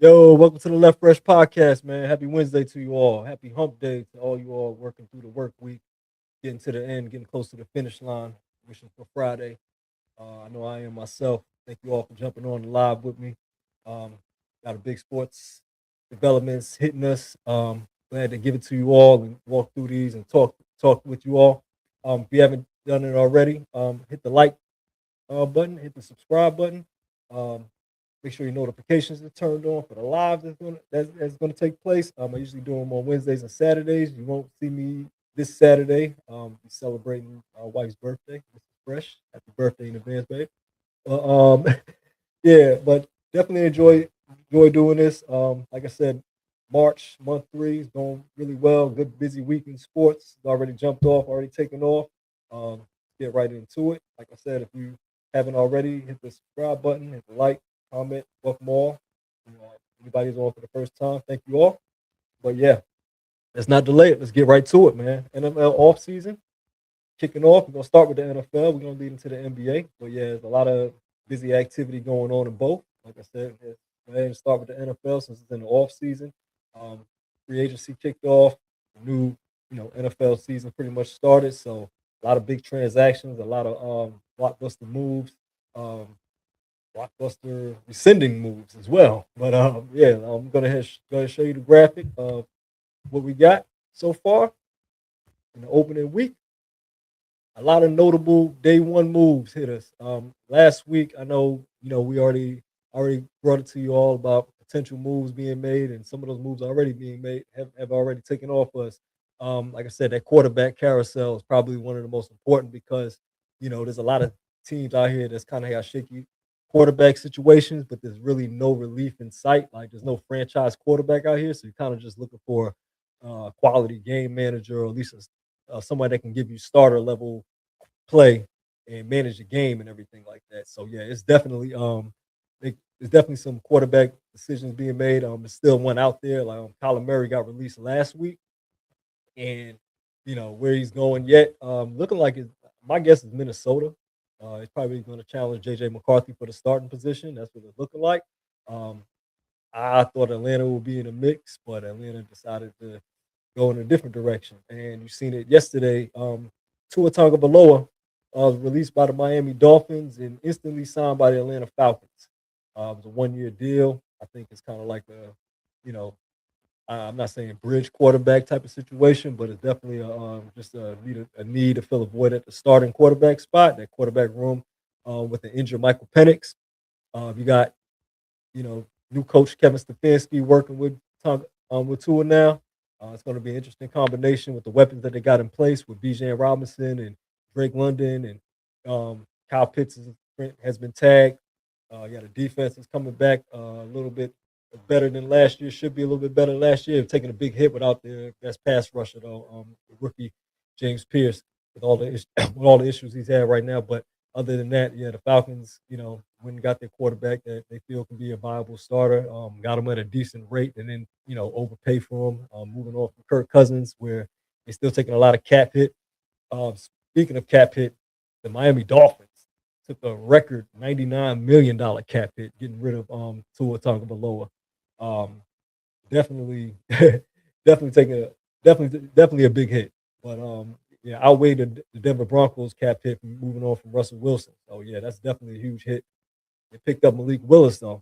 Yo, welcome to the Left Fresh Podcast, man. Happy Wednesday to you all. Happy hump day to all you all working through the work week, getting to the end, getting close to the finish line. Wishing for Friday. I know I am myself. Thank you all for jumping on the live with me. Um, got a big sports developments hitting us. Glad to give it to you all and walk through these and talk with you all. If you haven't done it already, hit the like button, hit the subscribe button. Um, Make sure your notifications are turned on for the live that's going to take place. I usually do them on Wednesdays and Saturdays. You won't see me this Saturday. Be celebrating our wife's birthday. This is fresh. Happy birthday in advance, babe. Um, yeah, but definitely enjoy doing this. Like I said, March month 3 is going really well. Good busy week in sports. It's already jumped off, already taken off. Get right into it. Like I said, if you haven't already, hit the subscribe button, hit the like, comment, welcome all. Anybody's on for the first time, thank you all. But yeah, let's not delay it. Let's get right to it, man. NFL off season kicking off. We're gonna start with the NFL. We're gonna lead into the NBA. But yeah, there's a lot of busy activity going on in both. Like I said, let's go ahead and start with the NFL since it's in the off season. Um, Free agency kicked off. The new, NFL season pretty much started. So a lot of big transactions, a lot of blockbuster moves, um, blockbuster rescinding moves as well. But yeah, I'm gonna show you the graphic of what we got so far in the opening week. A lot of notable day one moves hit us. Last week, I know we already brought it to you all about potential moves being made, and some of those moves already being made have already taken off us. Like I said, that quarterback carousel is probably one of the most important because there's a lot of teams out here that's kind of got shaky quarterback situations, but there's really no relief in sight. Like there's no franchise quarterback out here, so you're kind of just looking for a quality game manager or at least somebody that can give you starter level play and manage the game and everything like that. So yeah, there's definitely some quarterback decisions being made. There's still one out there. Like Kyler Murray got released last week, and where he's going yet. Looking like my guess is Minnesota. He's probably going to challenge JJ McCarthy for the starting position. That's what it's looking like. Um, I thought Atlanta would be in the mix, but Atlanta decided to go in a different direction. And you've seen it yesterday. Tua Tagovailoa was released by the Miami Dolphins and instantly signed by the Atlanta Falcons. It was a 1 year deal. I think it's kind of like you know, I'm not saying bridge quarterback type of situation, but it's definitely just a need to fill a void at the starting quarterback spot, that quarterback room with the injured Michael Penix. You got new coach Kevin Stefanski working with Tua now. It's going to be an interesting combination with the weapons that they got in place with Bijan Robinson and Drake London and Kyle Pitts has been tagged. Yeah, the defense is coming back a little bit better than last year. Should be a little bit better than last year. Taking a big hit without their best pass rusher though, the rookie James Pierce with all the with all the issues he's had right now. But other than that, yeah, the Falcons, went and got their quarterback that they feel can be a viable starter. Got him at a decent rate, and then overpay for him. Moving on from Kirk Cousins, where they're still taking a lot of cap hit. Speaking of cap hit, the Miami Dolphins took a record $99 million cap hit, getting rid of Tua Tagovailoa. Um, definitely, definitely taking a definitely a big hit. But yeah, outweighed the Denver Broncos cap hit from moving on from Russell Wilson. So yeah, that's definitely a huge hit. They picked up Malik Willis though,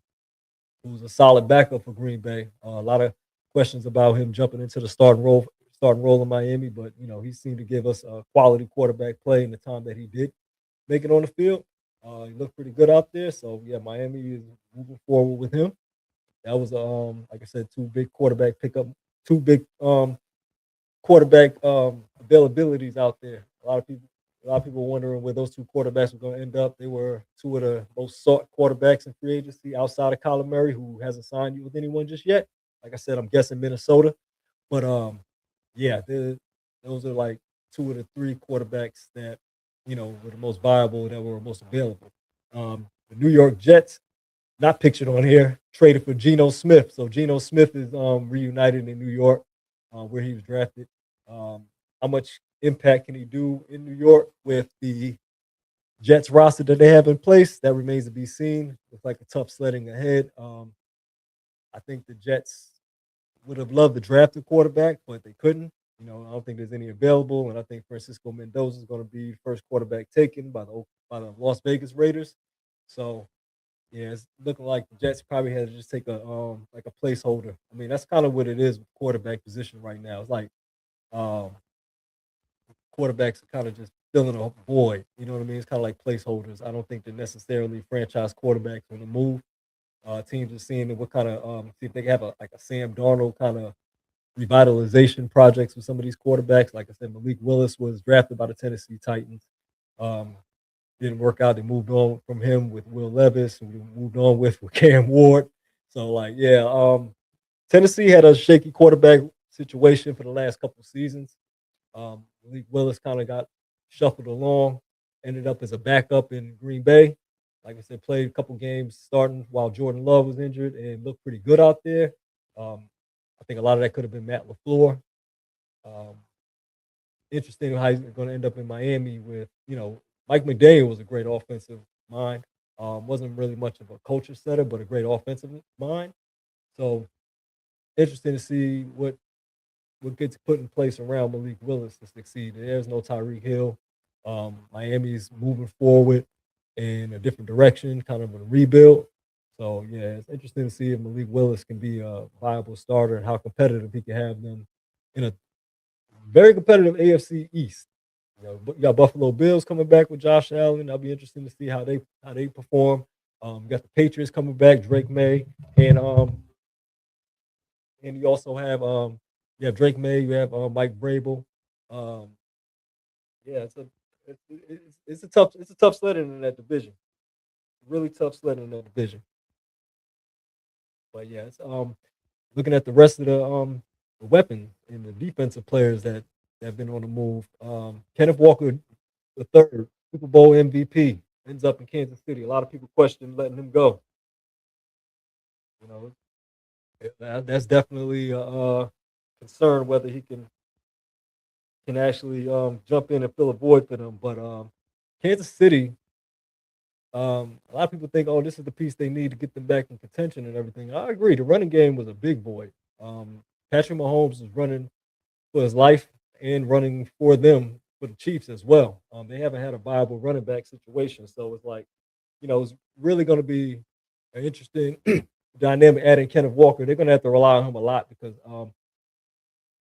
who was a solid backup for Green Bay. A lot of questions about him jumping into the starting role in Miami, but he seemed to give us a quality quarterback play in the time that he did make it on the field. He looked pretty good out there. So yeah, Miami is moving forward with him. That was like I said, two big quarterback availabilities out there. A lot of people wondering where those two quarterbacks were going to end up. They were two of the most sought quarterbacks in free agency outside of Kyler Murray, who hasn't signed you with anyone just yet. Like I said, I'm guessing Minnesota, but yeah, those are like two of the three quarterbacks that were the most viable, that were most available. The New York Jets, not pictured on here, traded for Geno Smith. So Geno Smith is reunited in New York, where he was drafted. How much impact can he do in New York with the Jets roster that they have in place? That remains to be seen. Looks like a tough sledding ahead. I think the Jets would have loved to draft a quarterback, but they couldn't. I don't think there's any available, and I think Francisco Mendoza is going to be the first quarterback taken by the Las Vegas Raiders. So yeah, it's looking like the Jets probably had to just take a like a placeholder. I mean, that's kind of what it is with quarterback position right now. It's like um, quarterbacks are kind of just filling a void. You know what I mean? It's kind of like placeholders. I don't think they're necessarily franchise quarterbacks on the move. Teams are seeing what kind of see if they have a Sam Darnold kind of revitalization projects with some of these quarterbacks. Like I said, Malik Willis was drafted by the Tennessee Titans. Um, didn't work out. They moved on from him with Will Levis, who we moved on with Cam Ward. So like, yeah, Tennessee had a shaky quarterback situation for the last couple of seasons. Malik Willis kind of got shuffled along, ended up as a backup in Green Bay. Like I said, played a couple games starting while Jordan Love was injured and looked pretty good out there. Um, I think a lot of that could have been Matt LaFleur. Um, Interesting how he's going to end up in Miami with, Mike McDaniel was a great offensive mind. Wasn't really much of a culture setter, but a great offensive mind. So interesting to see what gets put in place around Malik Willis to succeed. There's no Tyreek Hill. Miami's moving forward in a different direction, kind of a rebuild. So yeah, it's interesting to see if Malik Willis can be a viable starter and how competitive he can have them in a very competitive AFC East. But you got Buffalo Bills coming back with Josh Allen. That'll be interesting to see how they perform. You got the Patriots coming back, Drake May, and you also have Drake May, you have Mike Vrabel. Um, yeah, it's a tough sledding in that division. Really tough sledding in that division. But yeah, it's looking at the rest of the weapons and the defensive players that have been on the move. Kenneth Walker, the third Super Bowl MVP, ends up in Kansas City. A lot of people question letting him go. You know, that's definitely a concern whether he can actually jump in and fill a void for them. But Kansas City, a lot of people think, oh, this is the piece they need to get them back in contention and everything. I agree. The running game was a big void. Patrick Mahomes was running for his life and running for them for the Chiefs as well. They haven't had a viable running back situation, so it's like, it's really going to be an interesting dynamic adding Kenneth Walker. They're going to have to rely on him a lot because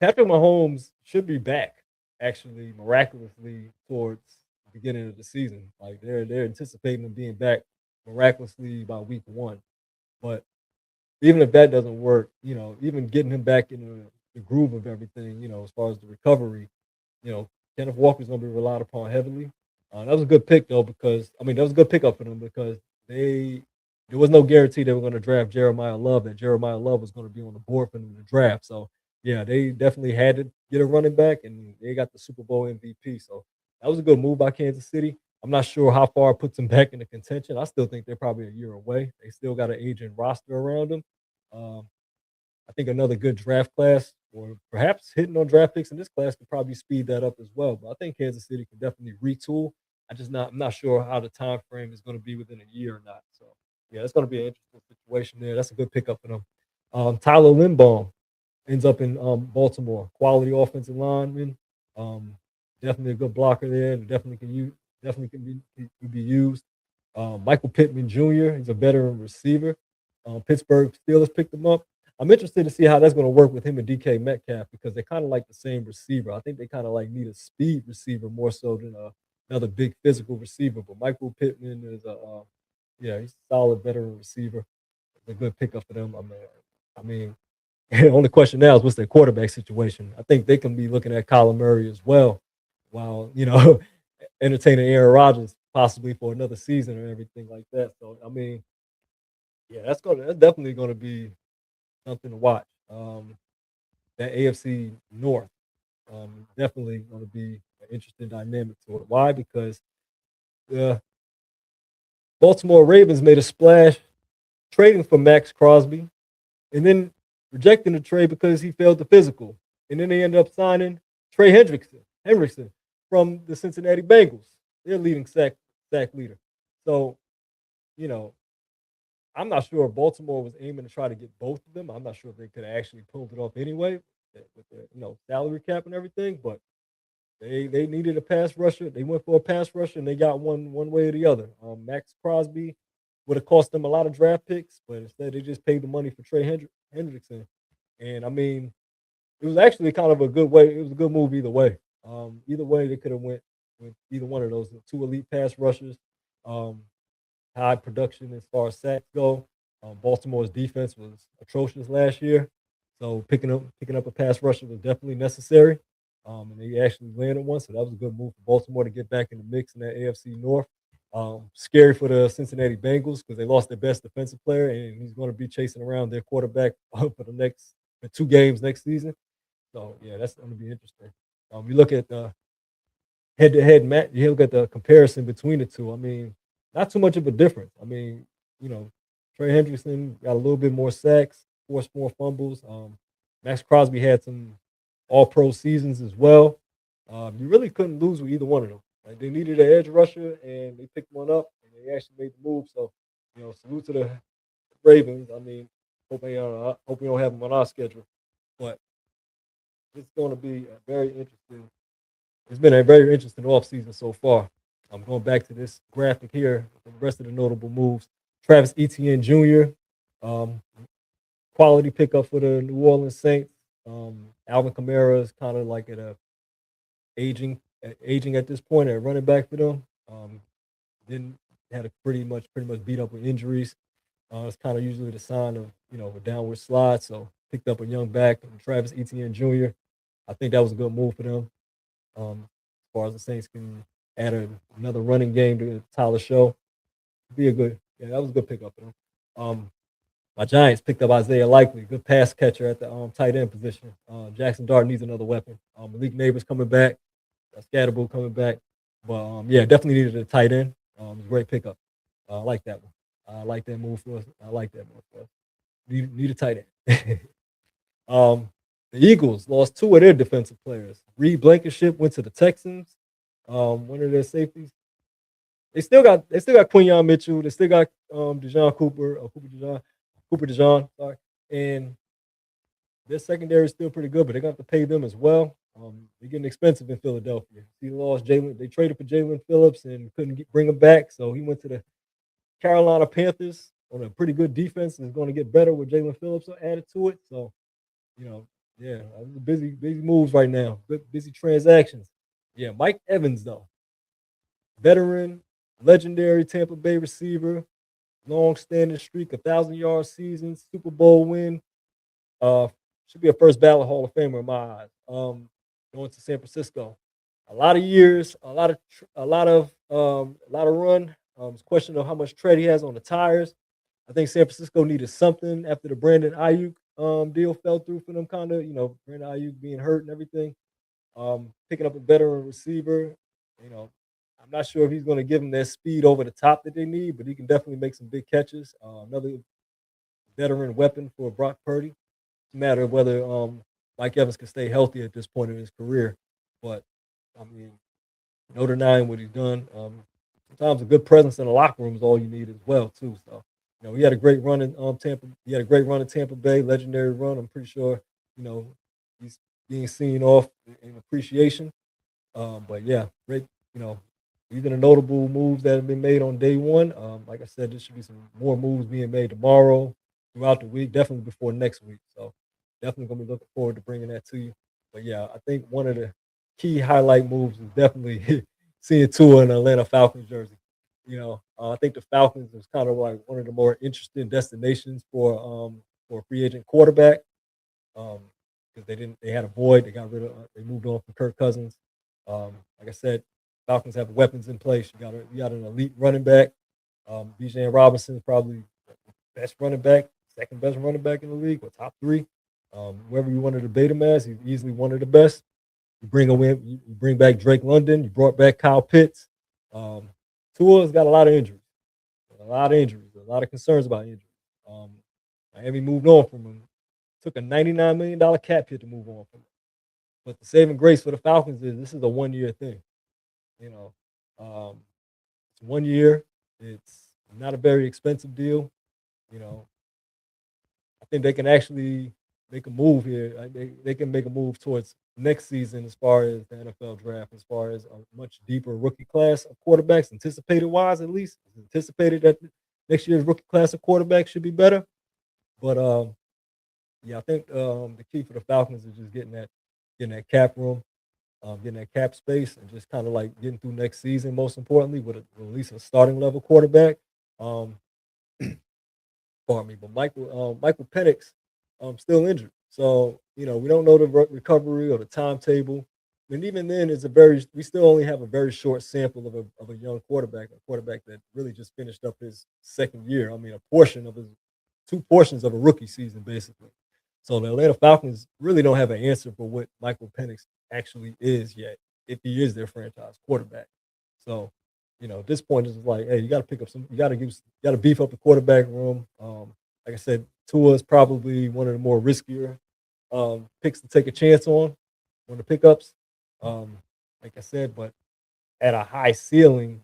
Patrick Mahomes should be back actually miraculously towards the beginning of the season. Like they're anticipating him being back miraculously by week one. But even if that doesn't work, even getting him back in the groove of everything, as far as the recovery, Kenneth Walker's going to be relied upon heavily. That was a good pick though, because I mean that was a good pickup for them because there was no guarantee they were going to draft Jeremiah Love. That Jeremiah Love was going to be on the board for them to draft. So yeah, they definitely had to get a running back, and they got the Super Bowl MVP. So that was a good move by Kansas City. I'm not sure how far it puts them back into contention. I still think they're probably a year away. They still got an aging roster around them. Um, I think another good draft class, or perhaps hitting on draft picks in this class, could probably speed that up as well. But I think Kansas City can definitely retool. I'm not sure how the time frame is going to be within a year or not. So yeah, it's going to be an interesting situation there. That's a good pickup for them. Tyler Linbaum ends up in Baltimore, quality offensive lineman. Um, Definitely a good blocker there, and definitely can be used. Michael Pittman Jr. He's a veteran receiver. Pittsburgh Steelers picked him up. I'm interested to see how that's going to work with him and DK Metcalf because they kind of like the same receiver. I think they kind of like need a speed receiver more so than another big physical receiver. But Michael Pittman is he's a solid veteran receiver. It's a good pickup for them. I mean, the only question now is what's their quarterback situation. I think they can be looking at Kyler Murray as well, while entertaining Aaron Rodgers possibly for another season or everything like that. So I mean, yeah, that's definitely gonna be something to watch. That AFC North definitely going to be an interesting dynamic to it. Why? Because the Baltimore Ravens made a splash trading for Max Crosby and then rejecting the trade because he failed the physical. And then they ended up signing Trey Hendrickson from the Cincinnati Bengals, their leading sack leader. So, you know, I'm not sure if Baltimore was aiming to try to get both of them. I'm not sure if they could have actually pulled it off anyway with the salary cap and everything, but they needed a pass rusher. They went for a pass rusher and they got one way or the other. Max Crosby would have cost them a lot of draft picks, but instead they just paid the money for Hendrickson. And I mean, it was actually kind of a good way. It was a good move either way. Either way, they could have went with either one of those. The two elite pass rushers, um, high production as far as sacks go. Baltimore's defense was atrocious last year, so picking up a pass rusher was definitely necessary. And they actually landed one, so that was a good move for Baltimore to get back in the mix in that AFC North. Scary for the Cincinnati Bengals because they lost their best defensive player, and he's going to be chasing around their quarterback for 2 games next season. So yeah, that's going to be interesting. You look at the head-to-head match. You look at the comparison between the two. I mean, not too much of a difference. I mean, you know, Trey Hendrickson got a little bit more sacks, forced more fumbles. Max Crosby had some All-Pro seasons as well. You really couldn't lose with either one of them. Like they needed an edge rusher, and they picked one up, and they actually made the move. So, salute to the Ravens. I mean, hope we don't have them on our schedule, but it's going to be a very interesting. It's been a very interesting offseason so far. I'm going back to this graphic here, the rest of the notable moves. Travis Etienne Jr., um, quality pickup for the New Orleans Saints. Alvin Kamara is kind of like at a aging at this point at running back for them. Didn't had a pretty much beat up with injuries. It's kind of usually the sign of a downward slide. So picked up a young back, Travis Etienne Jr. I think that was a good move for them. As far as the Saints can add another running game to Tyler Show, be a good. Yeah, that was a good pickup for them. My Giants picked up Isaiah Likely, good pass catcher at the tight end position. Jackson Dart needs another weapon. Malik Neighbors coming back, Scatterbull coming back, but yeah, definitely needed a tight end. It was a great pickup. I like that one. I like that move for us. I like that move for us. Need a tight end. Um, the Eagles lost two of their defensive players. Reed Blankenship went to the Texans. One of their safeties. They still got Quinyon Mitchell. They still got Dejon Cooper, Cooper Dejon. Sorry, and their secondary is still pretty good, but they're gonna have to pay them as well. They're getting expensive in Philadelphia. He lost Jalen. They traded for Jalen Phillips and couldn't bring him back, so he went to the Carolina Panthers on a pretty good defense and is going to get better with Jalen Phillips added to it. So you know, yeah, busy moves right now. Busy transactions. Yeah, Mike Evans though, veteran, legendary Tampa Bay receiver, long-standing streak, 1,000-yard season, Super Bowl win. Uh, should be a first ballot Hall of Famer in my eyes. Going to San Francisco, a lot of years, a lot of run. It's a question of how much tread he has on the tires. I think San Francisco needed something after the Brandon Ayuk deal fell through for them, kind of, Brandon Ayuk being hurt and everything. Picking up a veteran receiver, you know, I'm not sure if he's going to give them that speed over the top that they need, but he can definitely make some big catches. Another veteran weapon for Brock Purdy. It's a matter of whether Mike Evans can stay healthy at this point in his career. But I mean, no denying what he's done. Sometimes a good presence in the locker room is all you need as well, too. So, he had a great run in Tampa. He had a great run in Tampa Bay, legendary run. I'm pretty sure, he's being seen off in appreciation. But yeah, great. You know, these are the notable moves that have been made on day one. Like I said, there should be some more moves being made tomorrow, throughout the week, definitely before next week. So definitely gonna be looking forward to bringing that to you. But yeah, I think one of the key highlight moves is definitely seeing Tua in an Atlanta Falcons jersey. I think the Falcons is kind of like one of the more interesting destinations for a free agent quarterback. Because they had a void. They moved on from Kirk Cousins. Like I said, Falcons have weapons in place. You got an elite running back. Bijan Robinson is probably the best running back, second best running back in the league, or top three. Whoever you want to debate him as, he's easily one of the best. You bring back Drake London. You brought back Kyle Pitts. Tua's got a lot of injuries, a lot of concerns about injuries. Um, Miami moved on from him. Took a $99 million cap hit to move on from him. But the saving grace for the Falcons is this is a 1 year thing. You know, it's 1 year. It's not a very expensive deal. You know, I think they can actually make a move here. They can make a move towards next season as far as the NFL draft, as far as a much deeper rookie class of quarterbacks, anticipated wise at least. It's anticipated that next year's rookie class of quarterbacks should be better. But yeah, I think the key for the Falcons is just getting that cap room, getting that cap space, and just kind of like getting through next season. Most importantly, with at least a starting level quarterback. Um, Pardon me, but Michael Penix still injured, so we don't know the recovery or the timetable. And even then, we still only have a very short sample of a young quarterback, a quarterback that really just finished up his second year. I mean, a portion of his two portions of a rookie season, basically. So the Atlanta Falcons really don't have an answer for what Michael Penix actually is yet, if he is their franchise quarterback. So at this point, it's like, hey, you got to pick up you got to beef up the quarterback room. Like I said, Tua is probably one of the more riskier picks to take a chance on the pickups. Um, like I said, but at a high ceiling,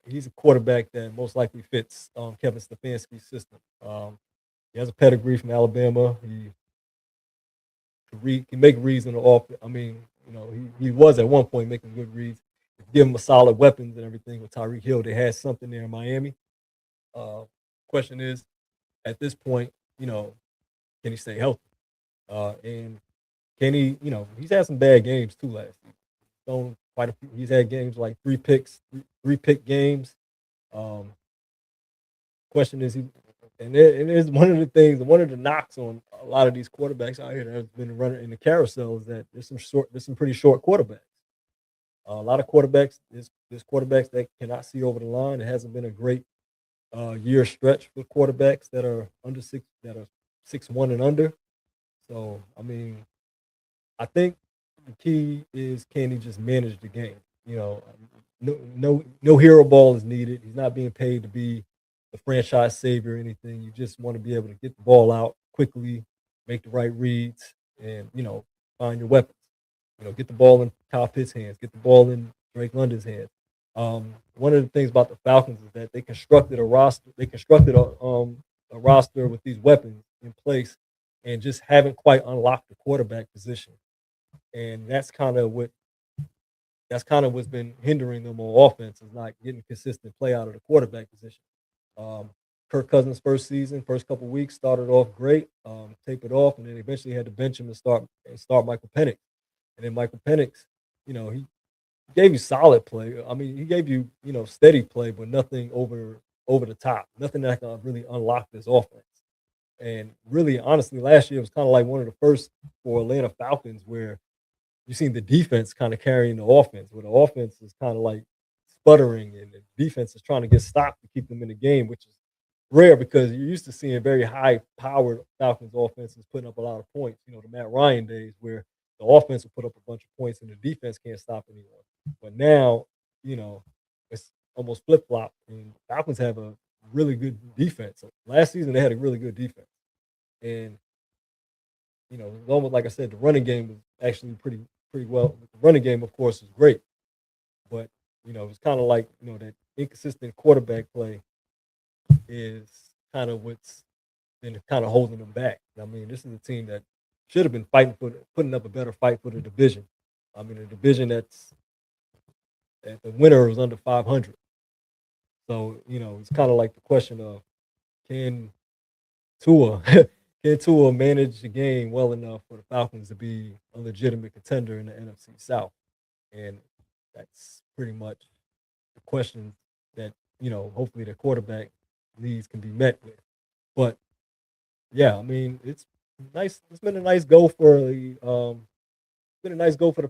he's a quarterback that most likely fits Kevin Stefanski's system. He has a pedigree from Alabama. He make reads in the off. I mean, he was at one point making good reads. Give him a solid weapons and everything with Tyreek Hill. They had something there in Miami. Question is, at this point, can he stay healthy? And can he? He's had some bad games too last year. Thrown quite a few. He's had games like three pick games. Um, Question is, and it is one of the knocks on a lot of these quarterbacks out here that have been running in the carousel is that there's some pretty short quarterbacks. A lot of quarterbacks, there's quarterbacks that cannot see over the line. It hasn't been a great year stretch for quarterbacks that are 6'1" and under. So I mean, I think the key is, can he just manage the game? No hero ball is needed. He's not being paid to be the franchise savior or anything. You just want to be able to get the ball out quickly, make the right reads, and find your weapons. Get the ball in Kyle Pitts' hands, get the ball in Drake London's hands. One of the things about the Falcons is that they constructed a roster. They constructed a roster with these weapons in place, and just haven't quite unlocked the quarterback position. And that's kind of what's been hindering them on offense, is not getting consistent play out of the quarterback position. Um, Kirk Cousins' first season, first couple weeks started off great, tapered off, and then eventually had to bench him and start Michael Penix. And then Michael Penix, he gave you solid play. I mean, he gave you steady play, but nothing over the top, nothing that can really unlock this offense. And really, honestly, last year was kind of like one of the first for Atlanta Falcons where you seen the defense kind of carrying the offense, where the offense is kind of like sputtering and the defense is trying to get stopped to keep them in the game, which is rare because you're used to seeing very high powered Falcons offenses putting up a lot of points. The Matt Ryan days where the offense will put up a bunch of points and the defense can't stop anyone. But now, it's almost flip flop, and Falcons have a really good defense. Last season they had a really good defense, and it was almost like I said, the running game was actually pretty well. The running game, of course, is great, but it's kind of like that inconsistent quarterback play is kind of what's been kind of holding them back. I mean, this is a team that should have been putting up a better fight for the division. I mean, a division that the winner was under 500. So it's kind of like the question of, can Tua can Tua manage the game well enough for the Falcons to be a legitimate contender in the NFC South? And that's pretty much the question that hopefully the quarterback needs can be met with. But yeah, I mean, it's nice. It's been a nice go for the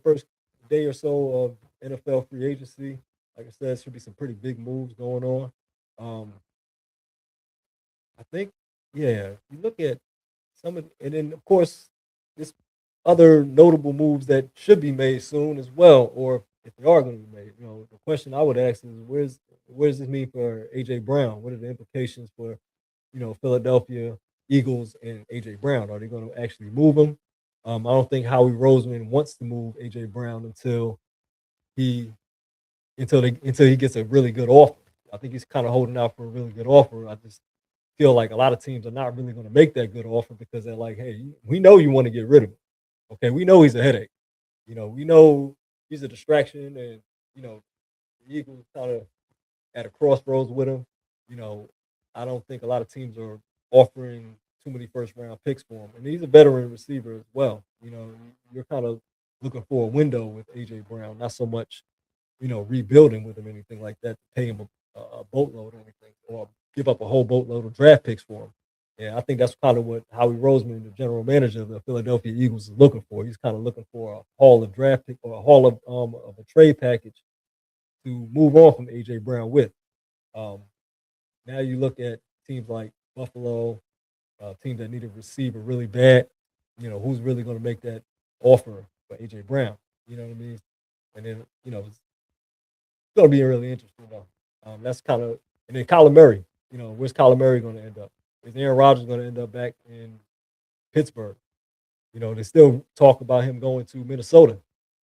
first day or so of NFL free agency. Like I said, there should be some pretty big moves going on. Um, I think, yeah, if you look at and then of course, there's other notable moves that should be made soon as well, or if they are going to be made. The question I would ask is, where does this mean for AJ Brown? What are the implications for Philadelphia Eagles and AJ Brown? Are they going to actually move him? I don't think Howie Roseman wants to move AJ Brown he until he gets a really good offer. I think he's kind of holding out for a really good offer. I just feel like a lot of teams are not really going to make that good offer because they're like, hey, we know you want to get rid of him. Okay, we know he's a headache. We know he's a distraction, and the Eagles kind of at a crossroads with him. You know, I don't think a lot of teams are offering too many first round picks for him. And he's a veteran receiver as well. You're kind of looking for a window with AJ Brown, not so much, rebuilding with him, anything like that, to pay him a boatload or anything, or give up a whole boatload of draft picks for him. Yeah, I think that's kind of what Howie Roseman, the general manager of the Philadelphia Eagles, is looking for. He's kind of looking for a haul of draft pick or a haul of a trade package to move on from AJ Brown with. Um, Now you look at teams like Buffalo, teams that need a receiver really bad. Who's really going to make that offer for AJ Brown? You know what I mean? And then it's going to be really interesting though. That's kind of and then Kyler Murray. Where's Kyler Murray going to end up? Is Aaron Rodgers going to end up back in Pittsburgh? They still talk about him going to Minnesota,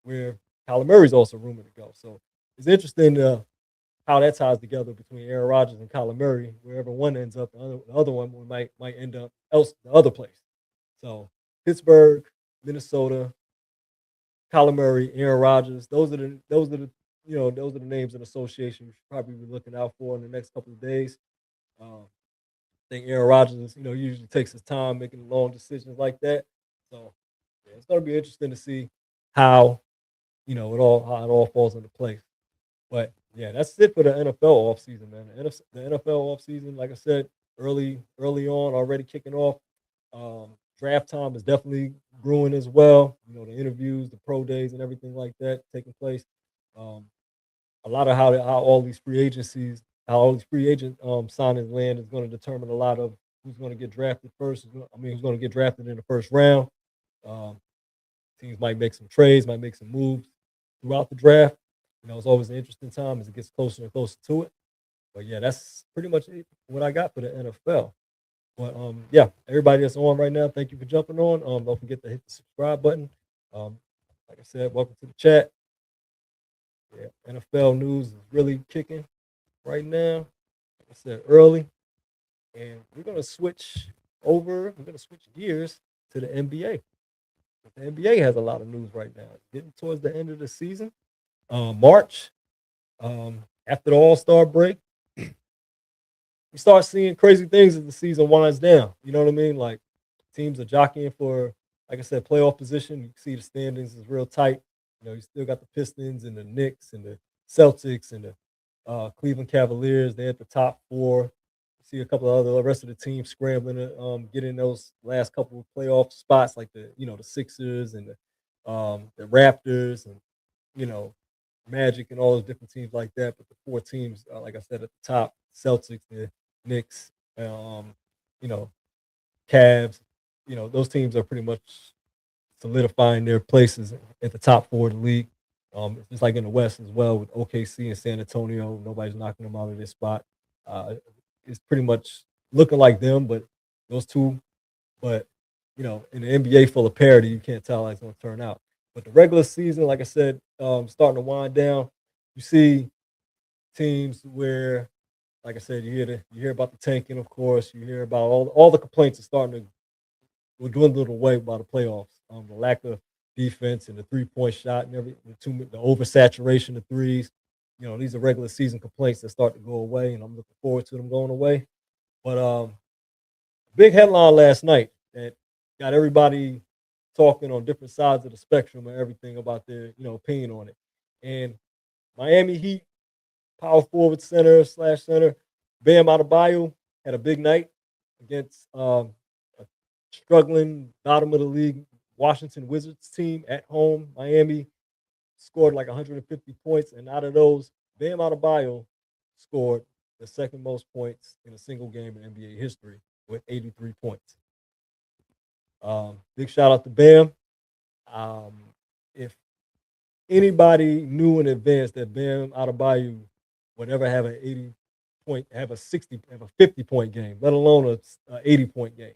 where Kyler Murray's also rumored to go. So it's interesting how that ties together between Aaron Rodgers and Kyler Murray. Wherever one ends up, the other one might end up the other place. So Pittsburgh, Minnesota, Kyler Murray, Aaron Rodgers. Those are the names in association you should probably be looking out for in the next couple of days. I think Aaron Rodgers, usually takes his time making long decisions like that. So yeah, it's going to be interesting to see how how it all falls into place. But yeah, that's it for the NFL offseason, man. The NFL offseason, like I said, early on, already kicking off. Draft time is definitely brewing as well. The interviews, the pro days, and everything like that taking place. Um, a lot of how all these free agencies, how all these free agent signings land is going to determine a lot of who's going to get drafted first. Who's going to get drafted in the first round. Um, Teams might make some trades, might make some moves throughout the draft. It's always an interesting time as it gets closer and closer to it. But yeah, that's pretty much what I got for the NFL. But yeah, everybody that's on right now, thank you for jumping on. Don't forget to hit the subscribe button. Um, like I said, welcome to the chat. Yeah, NFL news is really kicking right now. Like I said early, and we're gonna switch over. We're gonna switch gears to the NBA. The NBA has a lot of news right now. Getting towards the end of the season, March, after the All Star break, we start seeing crazy things as the season winds down. You know what I mean? Like teams are jockeying for, like I said, playoff position. You can see the standings is real tight. You still got the Pistons and the Knicks and the Celtics and the Cleveland Cavaliers. They're at the top four. You see a couple of the rest of the teams scrambling to get in those last couple of playoff spots, like the Sixers and the Raptors and you know Magic and all those different teams like that. But the four teams, like I said, at the top: Celtics, the Knicks, you know, Cavs. Those teams are pretty much solidifying their places at the top four of the league. It's like in the West as well with OKC and San Antonio. Nobody's knocking them out of their spot. Uh, it's pretty much looking like them, but those two. But in the NBA full of parity, you can't tell how it's going to turn out. But the regular season, like I said, starting to wind down. You see teams where, like I said, you hear about the tanking, of course. You hear about all the complaints are starting to will dwindle away by the playoffs. The lack of defense and the 3-point shot and the oversaturation of threes. These are regular season complaints that start to go away, and I'm looking forward to them going away. But big headline last night that got everybody talking on different sides of the spectrum and everything about their opinion on it. And Miami Heat power forward center Bam Adebayo had a big night against a struggling bottom of the league Washington Wizards team at home. Miami scored like 150 points, and out of those, Bam Adebayo scored the second most points in a single game in NBA history with 83 points. Big shout out to Bam. Um, if anybody knew in advance that Bam Adebayo would ever have an 50-point game, let alone a 80-point game,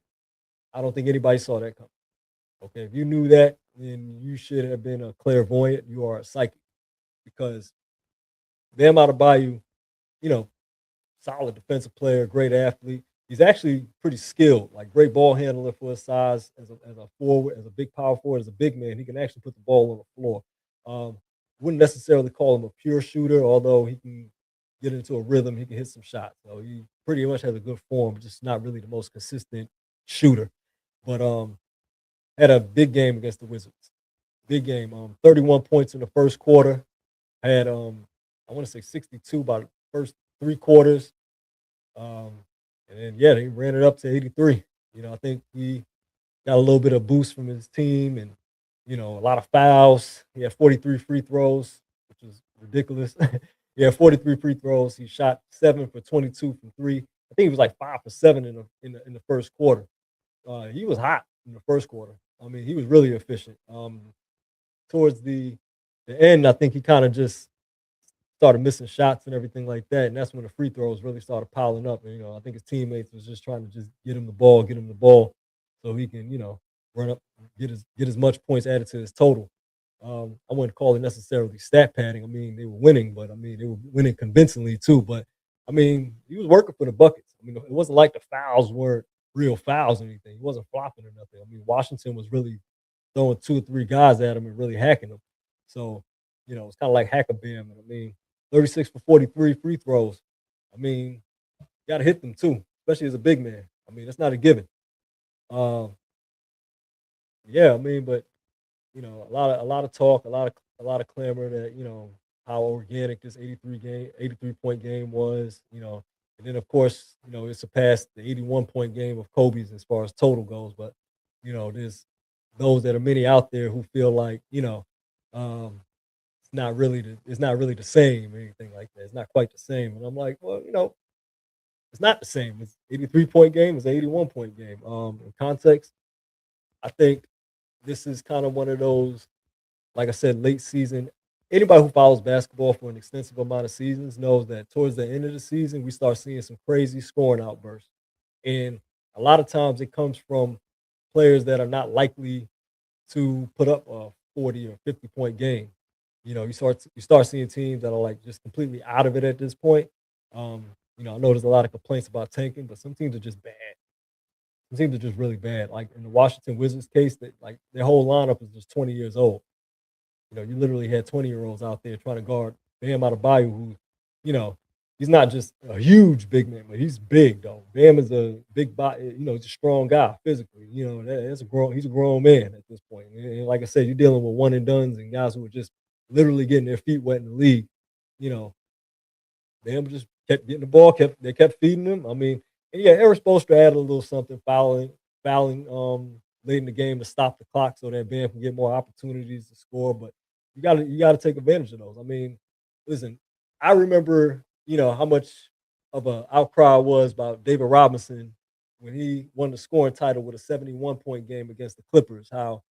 I don't think anybody saw that coming. Okay, if you knew that, then you should have been a clairvoyant. You are a psychic because Bam Adebayo, you know, solid defensive player, great athlete. he's actually pretty skilled, like great ball handler for his size as a forward, as a big power forward, as a big man. He can actually put the ball on the floor. Um, wouldn't necessarily call him a pure shooter, although he can get into a rhythm. He can hit some shots. So he pretty much has a good form, just not really the most consistent shooter. But had a big game against the Wizards. Big game. 31 points in the first quarter. Had I want to say 62 by the first three quarters. Um, and then yeah, they ran it up to 83. I think he got a little bit of boost from his team and a lot of fouls. He had 43 free throws, which is ridiculous. He had 43 free throws. He shot 7 for 22 from three. I think he was like 5 for 7 in the first quarter. He was hot in the first quarter. I mean, he was really efficient. Towards the end, I think he kind of just started missing shots and everything like that, and that's when the free throws really started piling up. And I think his teammates was just trying to just get him the ball, so he can run up, get as much points added to his total. I wouldn't call it necessarily stat padding. I mean, they were winning, but I mean they were winning convincingly too. But I mean, he was working for the buckets. I mean, it wasn't like the fouls weren't real fouls or anything. He wasn't flopping or nothing. I mean, Washington was really throwing two or three guys at him and really hacking them. So, it's kind of like hack a bam. I mean, 36 for 43 free throws. I mean, you got to hit them too, especially as a big man. I mean, that's not a given. Um, yeah, I mean, but a lot of talk, a lot of clamor that how organic this 83 point game was. And then of course it surpassed the 81 point game of Kobe's as far as total goes. But there's those that are many out there who feel like um, it's not really the same or anything like that. It's not quite the same. And I'm like, well, it's not the same. It's 83 point game. It's an 81 point game. In context, I think this is kind of one of those, like I said, late season. Anybody who follows basketball for an extensive amount of seasons knows that towards the end of the season, we start seeing some crazy scoring outbursts. And a lot of times it comes from players that are not likely to put up a 40 or 50 point game. You start seeing teams that are like just completely out of it at this point. Um, I know there's a lot of complaints about tanking, but some teams are just bad. Some teams are just really bad. Like in the Washington Wizards case, that like their whole lineup is just 20 years old. You literally had 20-year-olds out there trying to guard Bam Adebayo, who, you know, he's not just a huge big man, but he's big though. Bam is a big body, he's a strong guy physically. He's a grown man at this point. And like I said, you're dealing with one and dones and guys who are just literally getting their feet wet in the league. You know, Bam just kept getting the ball, they kept feeding him. I mean, and yeah, Eric Spoelstra added a little something, fouling late in the game to stop the clock so that Bam can get more opportunities to score. But you gotta take advantage of those. I mean, listen, I remember, how much of an outcry was about David Robinson when he won the scoring title with a 71 point game against the Clippers. How,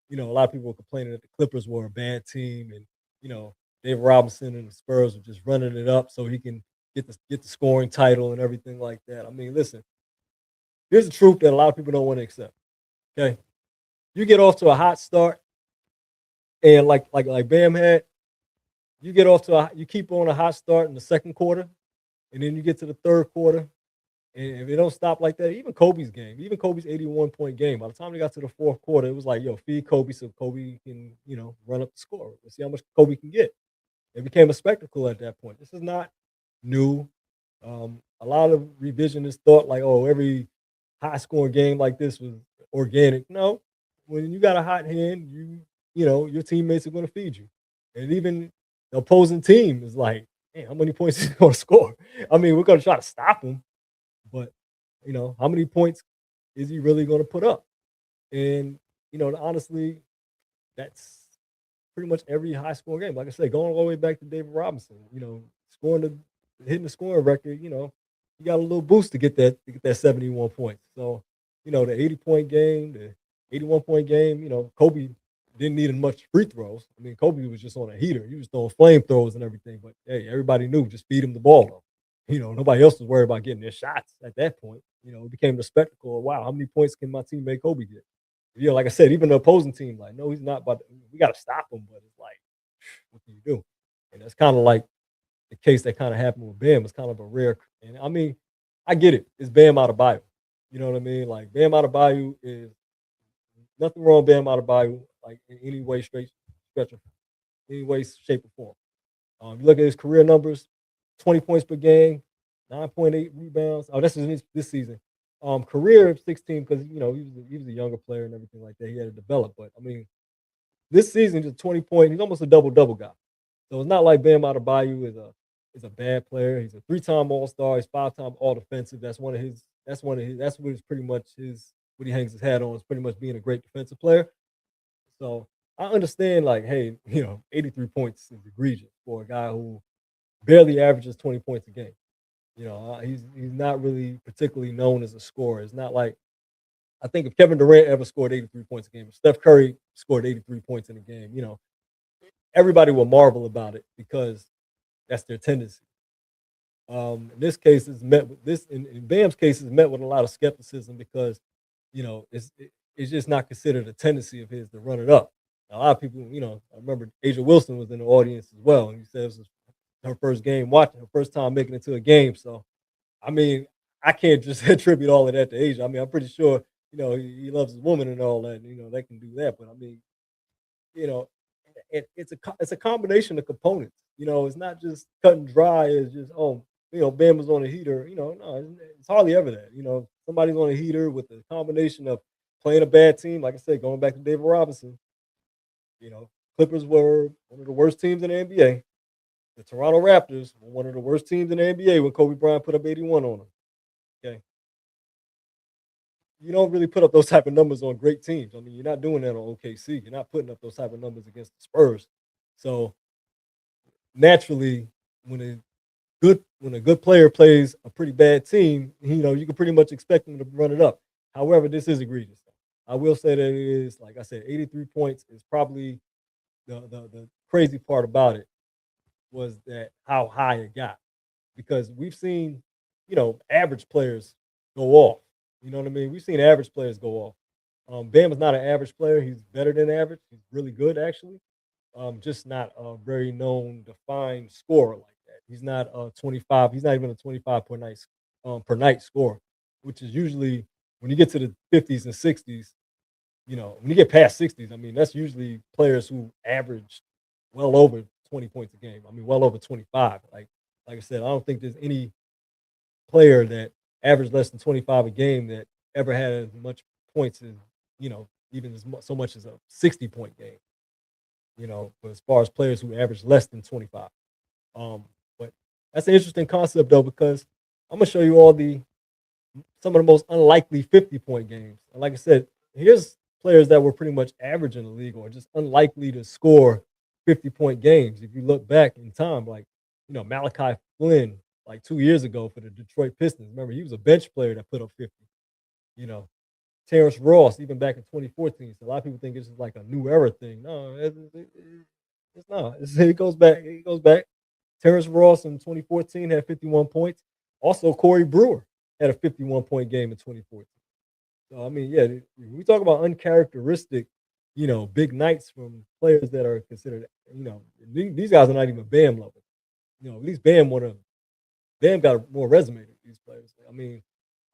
a lot of people were complaining that the Clippers were a bad team and, you know, David Robinson and the Spurs were just running it up so he can get the scoring title and everything like that. I mean, listen, here's the truth that a lot of people don't want to accept. Okay. You get off to a hot start and like Bam had, you keep on a hot start in the second quarter, and then you get to the third quarter, and if it don't stop like that, even Kobe's 81 point game, by the time they got to the fourth quarter, it was like, yo, feed Kobe so Kobe can, run up the score. Let's see how much Kobe can get. It became a spectacle at that point. This is not new. A lot of revisionists thought like, oh, every high scoring game like this was organic. No, when you got a hot hand, your teammates are going to feed you, and even the opposing team is like, hey, how many points is he going to score? I mean, we're going to try to stop him, but how many points is he really going to put up? And honestly, that's pretty much every high scoring game. Like I said, going all the way back to David Robinson, scoring hitting the scoring record, you got a little boost to get that 71 points. So, the 80 point game, the 81 point game, Kobe didn't need as much free throws. I mean, Kobe was just on a heater. He was throwing flamethrowers and everything. But hey, everybody knew just feed him the ball though. Nobody else was worried about getting their shots at that point. It became the spectacle of wow, how many points can my teammate Kobe get? Like I said, even the opposing team, like, no, he's not. But we got to stop him. But it's like, what can you do? And that's kind of like the case that kind of happened with Bam. It's kind of a rare. And I mean, I get it. It's Bam Adebayo. You know what I mean? Like Bam Adebayo is nothing wrong with Bam Adebayo, like in any way, stretch of any way, shape, or form. You look at his career numbers: 20 points per game, 9.8 rebounds. Oh, that's this season. Career 16 because he was a younger player and everything like that. He had to develop, but I mean, this season just 20 points. He's almost a double double guy. So it's not like Bam Adebayo is a bad player. He's a 3-time All Star. He's 5-time All Defensive. That's one of his. That's one of his. That's what is pretty much his. What he hangs his hat on is pretty much being a great defensive player. So I understand, like, hey, 83 points is egregious for a guy who barely averages 20 points a game. He's not really particularly known as a scorer. It's not like I think if Kevin Durant ever scored 83 points a game, if Steph Curry scored 83 points in a game, everybody will marvel about it because that's their tendency. In this case, is met with this in Bam's case is met with a lot of skepticism because it's just not considered a tendency of his to run it up. A lot of people, I remember Asia Wilson was in the audience as well, and he said this was her first game watching, her first time making it to a game. So, I mean, I can't just attribute all of that to Asia. I mean, I'm pretty sure he loves his woman and all that. And, they can do that, but I mean, you know, it's a combination of components. It's not just cut and dry. It's just Bam was on a heater. No, it's hardly ever that. Somebody's on a heater with a combination of playing a bad team. Like I said, going back to David Robinson. Clippers were one of the worst teams in the NBA. The Toronto Raptors were one of the worst teams in the NBA when Kobe Bryant put up 81 on them. Okay, you don't really put up those type of numbers on great teams. I mean, you're not doing that on OKC. You're not putting up those type of numbers against the Spurs. So naturally, when a when a good player plays a pretty bad team, you can pretty much expect them to run it up. However, this is egregious. I will say that it is, like I said, 83 points is probably the crazy part about it was that how high it got because we've seen, average players go off. You know what I mean? We've seen average players go off. Bam is not an average player. He's better than average. He's really good, actually. Just not a very known, defined scorer like that. He's not a 25. He's not even a 25 per night scorer, which is usually when you get to the 50s and 60s. When you get past 60s, I mean, that's usually players who average well over 20 points a game. I mean, well over 25. Like I said, I don't think there's any player that averaged less than 25 a game that ever had as much points as, even so much as a 60-point game. But as far as players who average less than 25. But that's an interesting concept though, because I'm gonna show you some of the most unlikely 50-point games. And like I said, here's players that were pretty much average in the league or just unlikely to score 50-point games. If you look back in time, like, Malachi Flynn, like 2 years ago for the Detroit Pistons. Remember, he was a bench player that put up 50. You know, Terrence Ross, even back in 2014. So a lot of people think this is like a new era thing. No, it's not. It goes back. It goes back. Terrence Ross in 2014 had 51 points. Also, Corey Brewer had a 51-point game in 2014. So I mean, yeah, we talk about uncharacteristic, big nights from players that are considered, these guys are not even Bam level. At least Bam got a more resume than these players. I mean,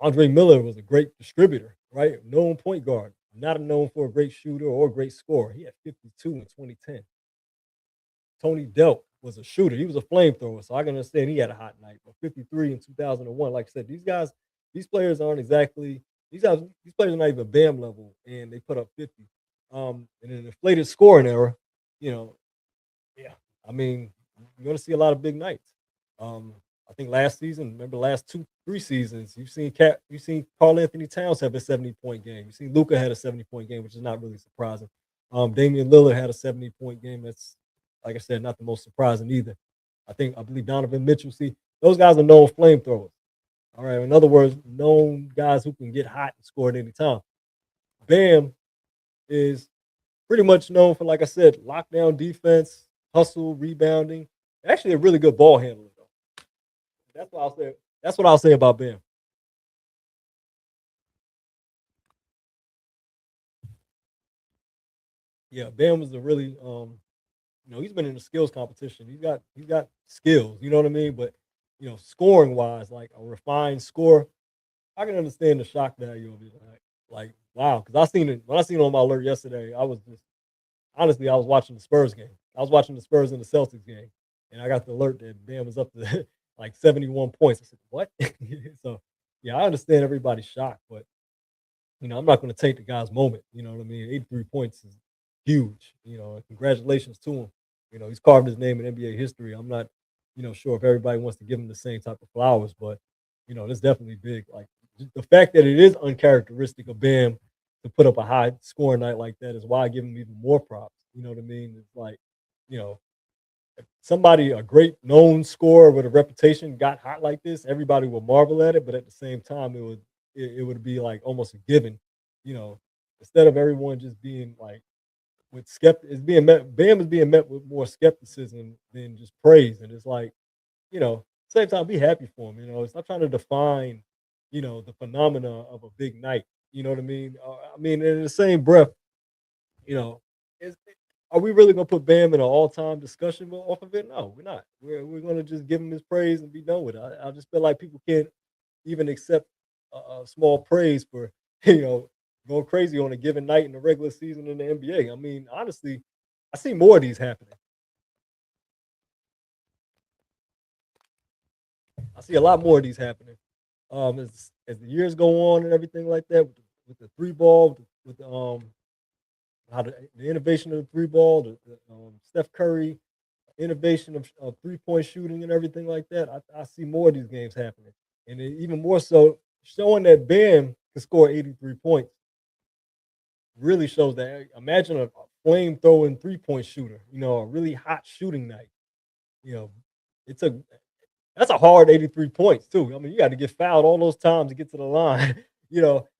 Andre Miller was a great distributor, right? Known point guard, not known for a great shooter or a great scorer. He had 52 in 2010. Tony Delk was a shooter. He was a flamethrower, so I can understand he had a hot night. But 53 in 2001, like I said, these players aren't exactly these players are not even Bam level, and they put up 50. In an inflated scoring era, you know, yeah, I mean, you're going to see a lot of big nights. I think last season, remember last 2, 3 seasons, you've seen Carl Anthony Towns have a 70-point game. You've seen Luca had a 70-point game, which is not really surprising. Damian Lillard had a 70-point game. That's, like I said, not the most surprising either. I believe Donovan Mitchell. See, those guys are known flamethrowers. All right. In other words, known guys who can get hot and score at any time. Bam is pretty much known for, like I said, lockdown defense, hustle, rebounding. Actually, a really good ball handler, though. That's what I'll say. That's what I'll say about Bam. Yeah, Bam was a really he's been in the skills competition. He's got skills, you know what I mean? But scoring wise, like a refined score, I can understand the shock value of it. Like wow, because I seen it when I seen it on my alert yesterday. I was just honestly, I was watching the Spurs game. I was watching the Spurs and the Celtics game, and I got the alert that Bam was up to like 71 points. I said, "What?" So, yeah, I understand everybody's shocked, but I'm not going to take the guy's moment. You know what I mean? 83 points is huge. And congratulations to him. He's carved his name in NBA history. I'm not, sure if everybody wants to give him the same type of flowers, but it's definitely big. Like the fact that it is uncharacteristic of Bam to put up a high scoring night like that is why I give him even more props. You know what I mean? It's like, you know, somebody, a great known scorer with a reputation, got hot like this, everybody will marvel at it. But at the same time, it would be like almost a given, you know, instead of everyone just being like with is being met. Bam is being met with more skepticism than just praise, and it's like, same time, be happy for him. It's not trying to define, the phenomena of a big night. You know what I mean? I mean, in the same breath, you know, is are we really gonna put Bam in an all-time discussion off of it? No, we're not. We're gonna just give him his praise and be done with it. I just feel like people can't even accept a small praise for you know going crazy on a given night in the regular season in the NBA. I mean, honestly, I see more of these happening. I see a lot more of these happening. As the years go on and everything like that, with the three ball, with how the innovation of the three ball, the Steph Curry innovation of 3-point shooting and everything like that, I see more of these games happening. And even more so, showing that Bam can score 83 points really shows that imagine a flame throwing 3-point shooter, a really hot shooting night. You know, it's a that's a hard 83 points too. I mean, you got to get fouled all those times to get to the line.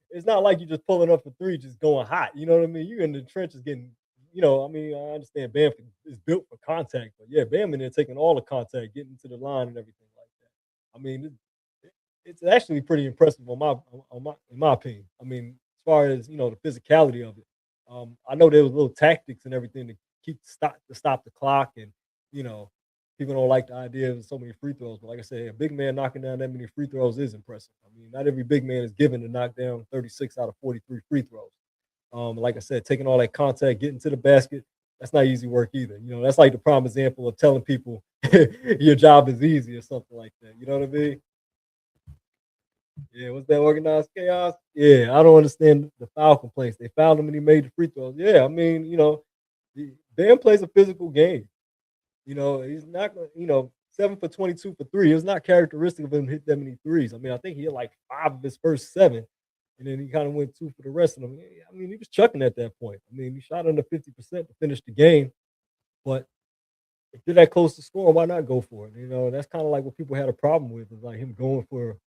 It's not like you're just pulling up for three, just going hot. You know what I mean? You're in the trenches getting, I mean, I understand Bam is built for contact, but yeah, Bam in there taking all the contact, getting to the line and everything like that. I mean, it's actually pretty impressive in my opinion. I mean, as far as the physicality of it, I know there was little tactics and everything to stop the clock, and you know, people don't like the idea of so many free throws. But like I said, a big man knocking down that many free throws is impressive. I mean, not every big man is given to knock down 36 out of 43 free throws. Like I said, taking all that contact, getting to the basket, that's not easy work either. That's like the prime example of telling people your job is easy or something like that. You know what I mean? Yeah, what's that, organized chaos? Yeah, I don't understand the foul complaints. They fouled him and he made the free throws. Yeah, I mean, Bam plays a physical game. He's not going. 7 for 22 for three. It was not characteristic of him to hit that many threes. I mean, I think he hit like 5 of his first 7, and then he kind of went 2 for the rest of them. I mean, he was chucking at that point. I mean, he shot under 50% to finish the game, but if you're that close to scoring, why not go for it? That's kind of like what people had a problem with, is like him going for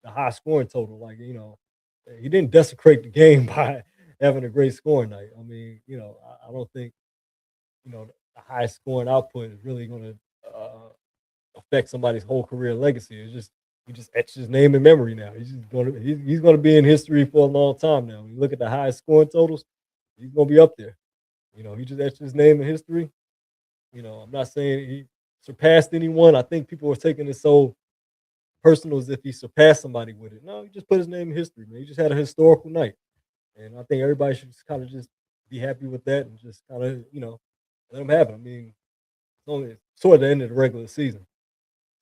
the high scoring total. Like, he didn't desecrate the game by having a great scoring night. I mean, I don't think, the high scoring output is really going to affect somebody's whole career legacy. It's just he just etched his name in memory now. He's gonna be in history for a long time now. When you look at the highest scoring totals, he's gonna be up there. He just etched his name in history. I'm not saying he surpassed anyone. I think people are taking it so personal as if he surpassed somebody with it. No, he just put his name in history, man. He just had a historical night. And I think everybody should just kind of just be happy with that and just kind of, let him have it. I mean, it's only toward the end of the regular season.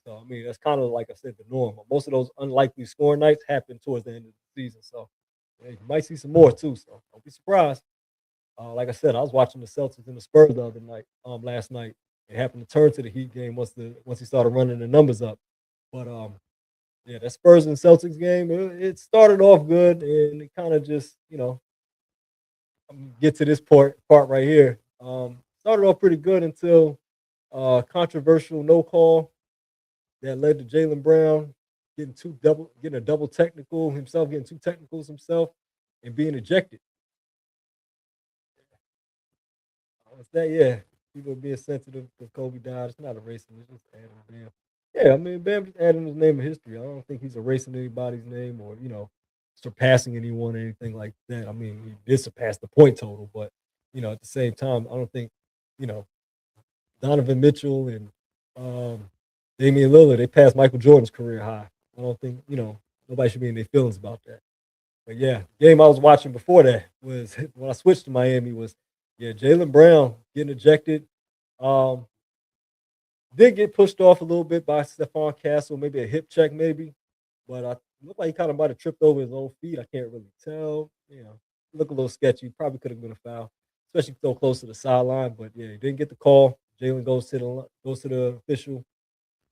So, I mean, that's kind of like I said, the norm. Most of those unlikely scoring nights happen towards the end of the season. So, yeah, you might see some more too. So, don't be surprised. Like I said, I was watching the Celtics and the Spurs the other night, last night. It happened to turn to the Heat game once he started running the numbers up. But yeah, that Spurs and Celtics game, it started off good, and it kind of just, get to this part right here. Started off pretty good until controversial no call that led to Jalen Brown getting a double technical himself, getting two technicals himself, and being ejected. What's that? Yeah, people being sensitive because Kobe died. It's not erasing. It's just adding Bam. Yeah, I mean, Bam just adding his name in history. I don't think he's erasing anybody's name or surpassing anyone or anything like that. I mean, he did surpass the point total, but at the same time, I don't think you know Donovan Mitchell and um, Damian Lillard, they passed Michael Jordan's career high. I don't think, nobody should be in their feelings about that. But yeah, the game I was watching before that was when I switched to Miami was Jaylen Brown getting ejected. Um, did get pushed off a little bit by Stephon Castle, maybe a hip check, maybe. But I looked like he kind of might have tripped over his own feet. I can't really tell. Look a little sketchy. Probably could have been a foul, especially so close to the sideline. But yeah, he didn't get the call. Jalen goes to the official.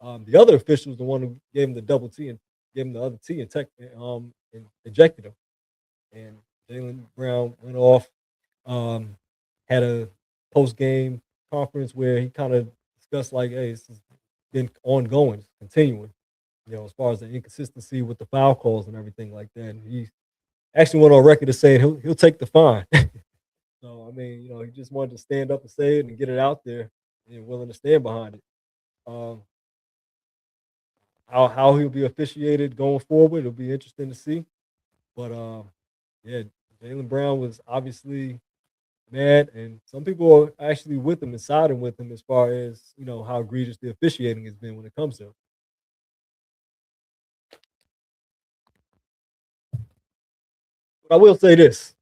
The other official was the one who gave him the double T and gave him the other T and and ejected him. And Jalen Brown went off. Um, had a post game conference where he kind of discussed like, hey, this has been ongoing, it's continuing. As far as the inconsistency with the foul calls and everything like that. And he actually went on record as saying he'll take the fine. So I mean, he just wanted to stand up and say it and get it out there and willing to stand behind it. Um, how he'll be officiated going forward, it'll be interesting to see. But yeah, Jalen Brown was obviously mad, and some people are actually with him and siding with him as far as how egregious the officiating has been when it comes to him. But I will say this: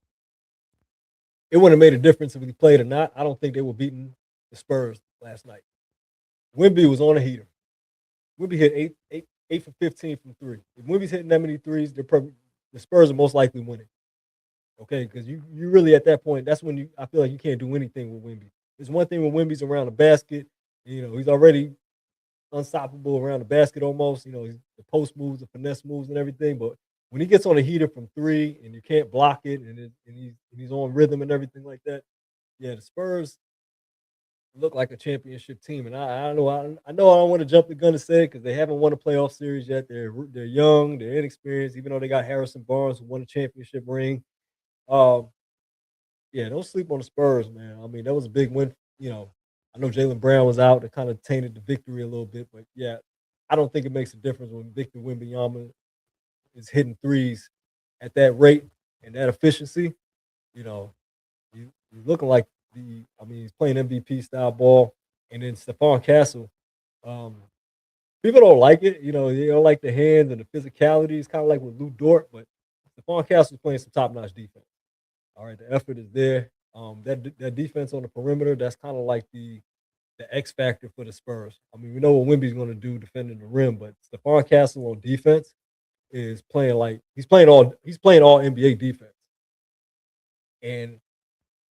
it wouldn't have made a difference if he played or not. I don't think they were beating the Spurs last night. Wemby was on a heater. Wemby hit eight for 15 from three. If Wemby's hitting that many threes, the Spurs are most likely winning. Okay, because you really at that point, that's when I feel like you can't do anything with Wemby. There's one thing when Wemby's around the basket, he's already unstoppable around the basket almost. He's the post moves, the finesse moves, and everything. But when he gets on a heater from three and you can't block it, and he's on rhythm and everything like that, yeah, the Spurs look like a championship team. And I know I know I don't want to jump the gun to say it because they haven't won a playoff series yet. They're young, they're inexperienced, even though they got Harrison Barnes who won a championship ring. Um, yeah, don't sleep on the Spurs, man. I mean, that was a big win. I know Jalen Brown was out. It kind of tainted the victory a little bit, but yeah, I don't think it makes a difference when Victor Wembanyama is hitting threes at that rate and that efficiency. You know, he's looking like he's playing MVP style ball. And then Stephon Castle, um, people don't like it. They don't like the hands and the physicality. It's kind of like with Lou Dort, but Stephon Castle's playing some top notch defense. All right, the effort is there. That defense on the perimeter, that's kind of like the X factor for the Spurs. I mean, we know what Wemby's going to do defending the rim, but Stephon Castle on defense is playing like he's playing all NBA defense, and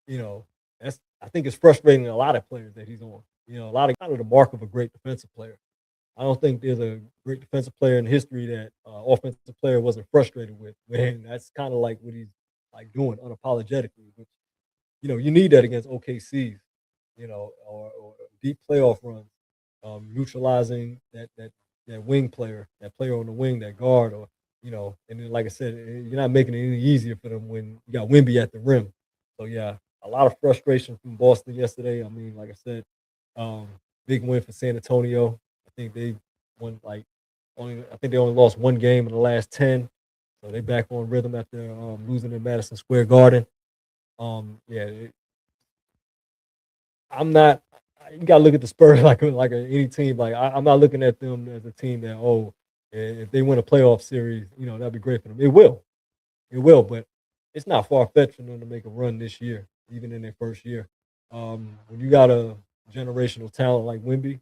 you know that's I think it's frustrating a lot of players that he's on. A lot of kind of the mark of a great defensive player. I don't think there's a great defensive player in history that offensive player wasn't frustrated with. Man, that's kind of like what he's like doing unapologetically. Which you need that against OKCs, or deep playoff runs, neutralizing that wing player, that player on the wing, that guard, or and then like I said, you're not making it any easier for them when you got Wemby at the rim. So yeah, a lot of frustration from Boston yesterday. I mean, like I said, um, big win for San Antonio. I think they won I think they only lost one game in the last 10. So they back on rhythm after losing in Madison Square Garden. Yeah, I'm not. You gotta look at the Spurs any team. Like I'm not looking at them as a team that if they win a playoff series, that'd be great for them. It will, but it's not far fetched for them to make a run this year, even in their first year. When you got a generational talent like Wemby,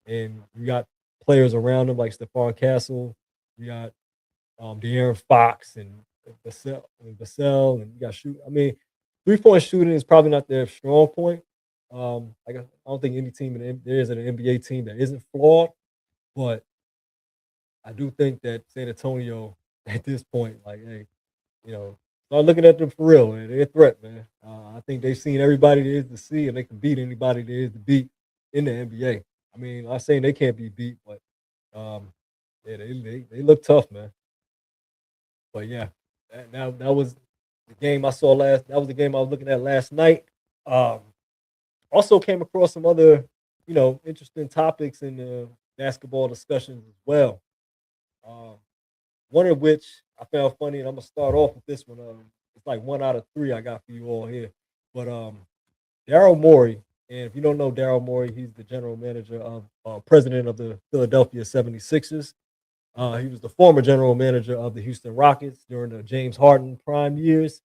and you got players around him like Stephon Castle, you got De'Aaron Fox and Vassell, and you got shoot. I mean, 3-point shooting is probably not their strong point. I don't think any team there is an NBA team that isn't flawed, but I do think that San Antonio at this point, like, hey, start looking at them for real, man. They're a threat, man. I think they've seen everybody there is to see, and they can beat anybody there is to beat in the NBA. I mean, I'm saying they can't be beat, but yeah, they look tough, man. But yeah, that was the game I saw last. That was the game I was looking at last night. Um, Also came across some other, interesting topics in the basketball discussions as well. Um, one of which I found funny, and I'm gonna start off with this one. It's like one out of three I got for you all here. But Daryl Morey And if you don't know Daryl Morey, he's the general manager of president of the Philadelphia 76ers. He was the former general manager of the Houston Rockets during the James Harden prime years.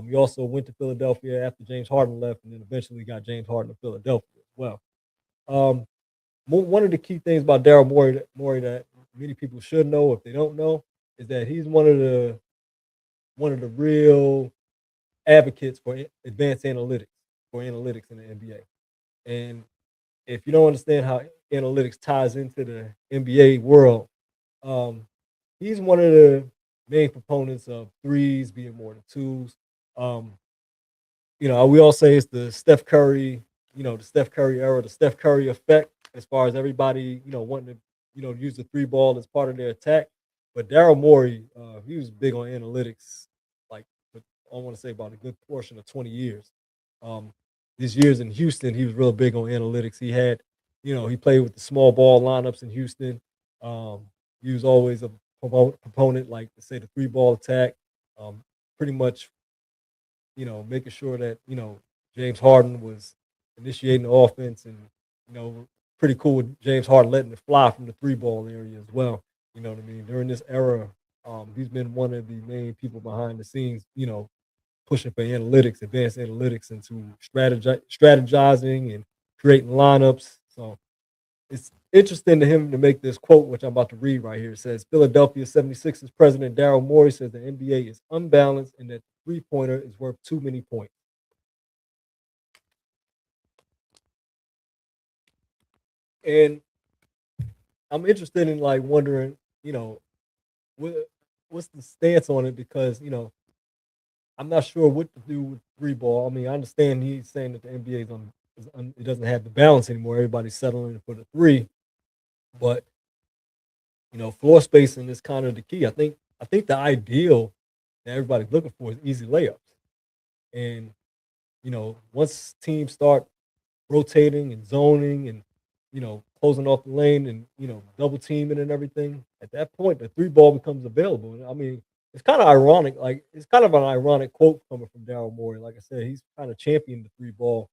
He also went to Philadelphia after James Harden left, and then eventually got James Harden to Philadelphia as well. Um, one of the key things about Daryl Morey that many people should know, if they don't know, is that he's one of the real advocates for advanced analytics in the NBA. And if you don't understand how analytics ties into the NBA world, um, he's one of the main proponents of threes being more than twos. Um, we all say it's the Steph Curry, the Steph Curry era, the Steph Curry effect, as far as everybody, wanting to, use the three ball as part of their attack. But Daryl Morey, he was big on analytics, like I want to say about a good portion of 20 years. Um, these years in Houston, he was real big on analytics. He played with the small ball lineups in Houston. Um, he was always a proponent, like to say the three ball attack. Pretty much making sure that, James Harden was initiating the offense and, you know, pretty cool with James Harden letting it fly from the three ball area as well. You know what I mean? During this era, he's been one of the main people behind the scenes, pushing for analytics, advanced analytics into strategizing and creating lineups. So it's interesting to him to make this quote, which I'm about to read right here. It says, Philadelphia 76ers president Daryl Morey says the NBA is unbalanced and that the three-pointer is worth too many points. And I'm interested in like wondering, what, what's the stance on it, because, I'm not sure what to do with three ball. I mean, I understand he's saying that the NBA it doesn't have the balance anymore. Everybody's settling for the three, but floor spacing is kind of the key. I think the ideal that everybody's looking for is easy layups. And once teams start rotating and zoning and closing off the lane and double teaming and everything, at that point the three ball becomes available. And I mean, it's kind of ironic. Like it's kind of an ironic quote coming from Daryl Morey. Like I said, he's kind of championing the three ball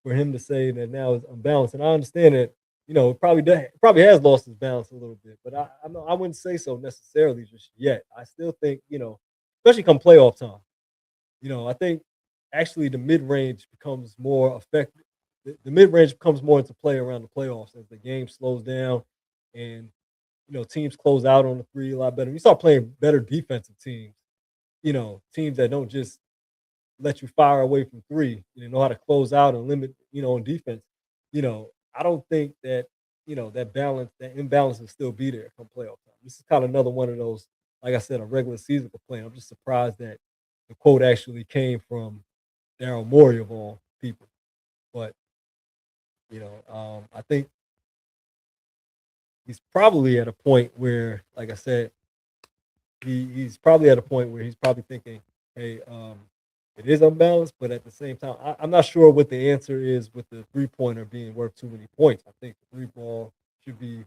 for him to say that now is unbalanced. And I understand that it probably has lost its balance a little bit, but I wouldn't say so necessarily just yet. I still think especially come playoff time. I think actually the mid range becomes more effective. The mid range comes more into play around the playoffs as the game slows down and teams close out on the three a lot better. You start playing better defensive teams. Teams that don't just let you fire away from three. Know how to close out and limit. On defense. I don't think that that balance, that imbalance will still be there come playoff time. This is kind of another one of those, like I said, a regular season complaint. I'm just surprised that the quote actually came from Daryl Morey of all people. But I think he's probably at a point where, like I said, he's probably at a point where he's probably thinking, hey, it is unbalanced, but at the same time, I'm not sure what the answer is with the three pointer being worth too many points. I think the three ball should be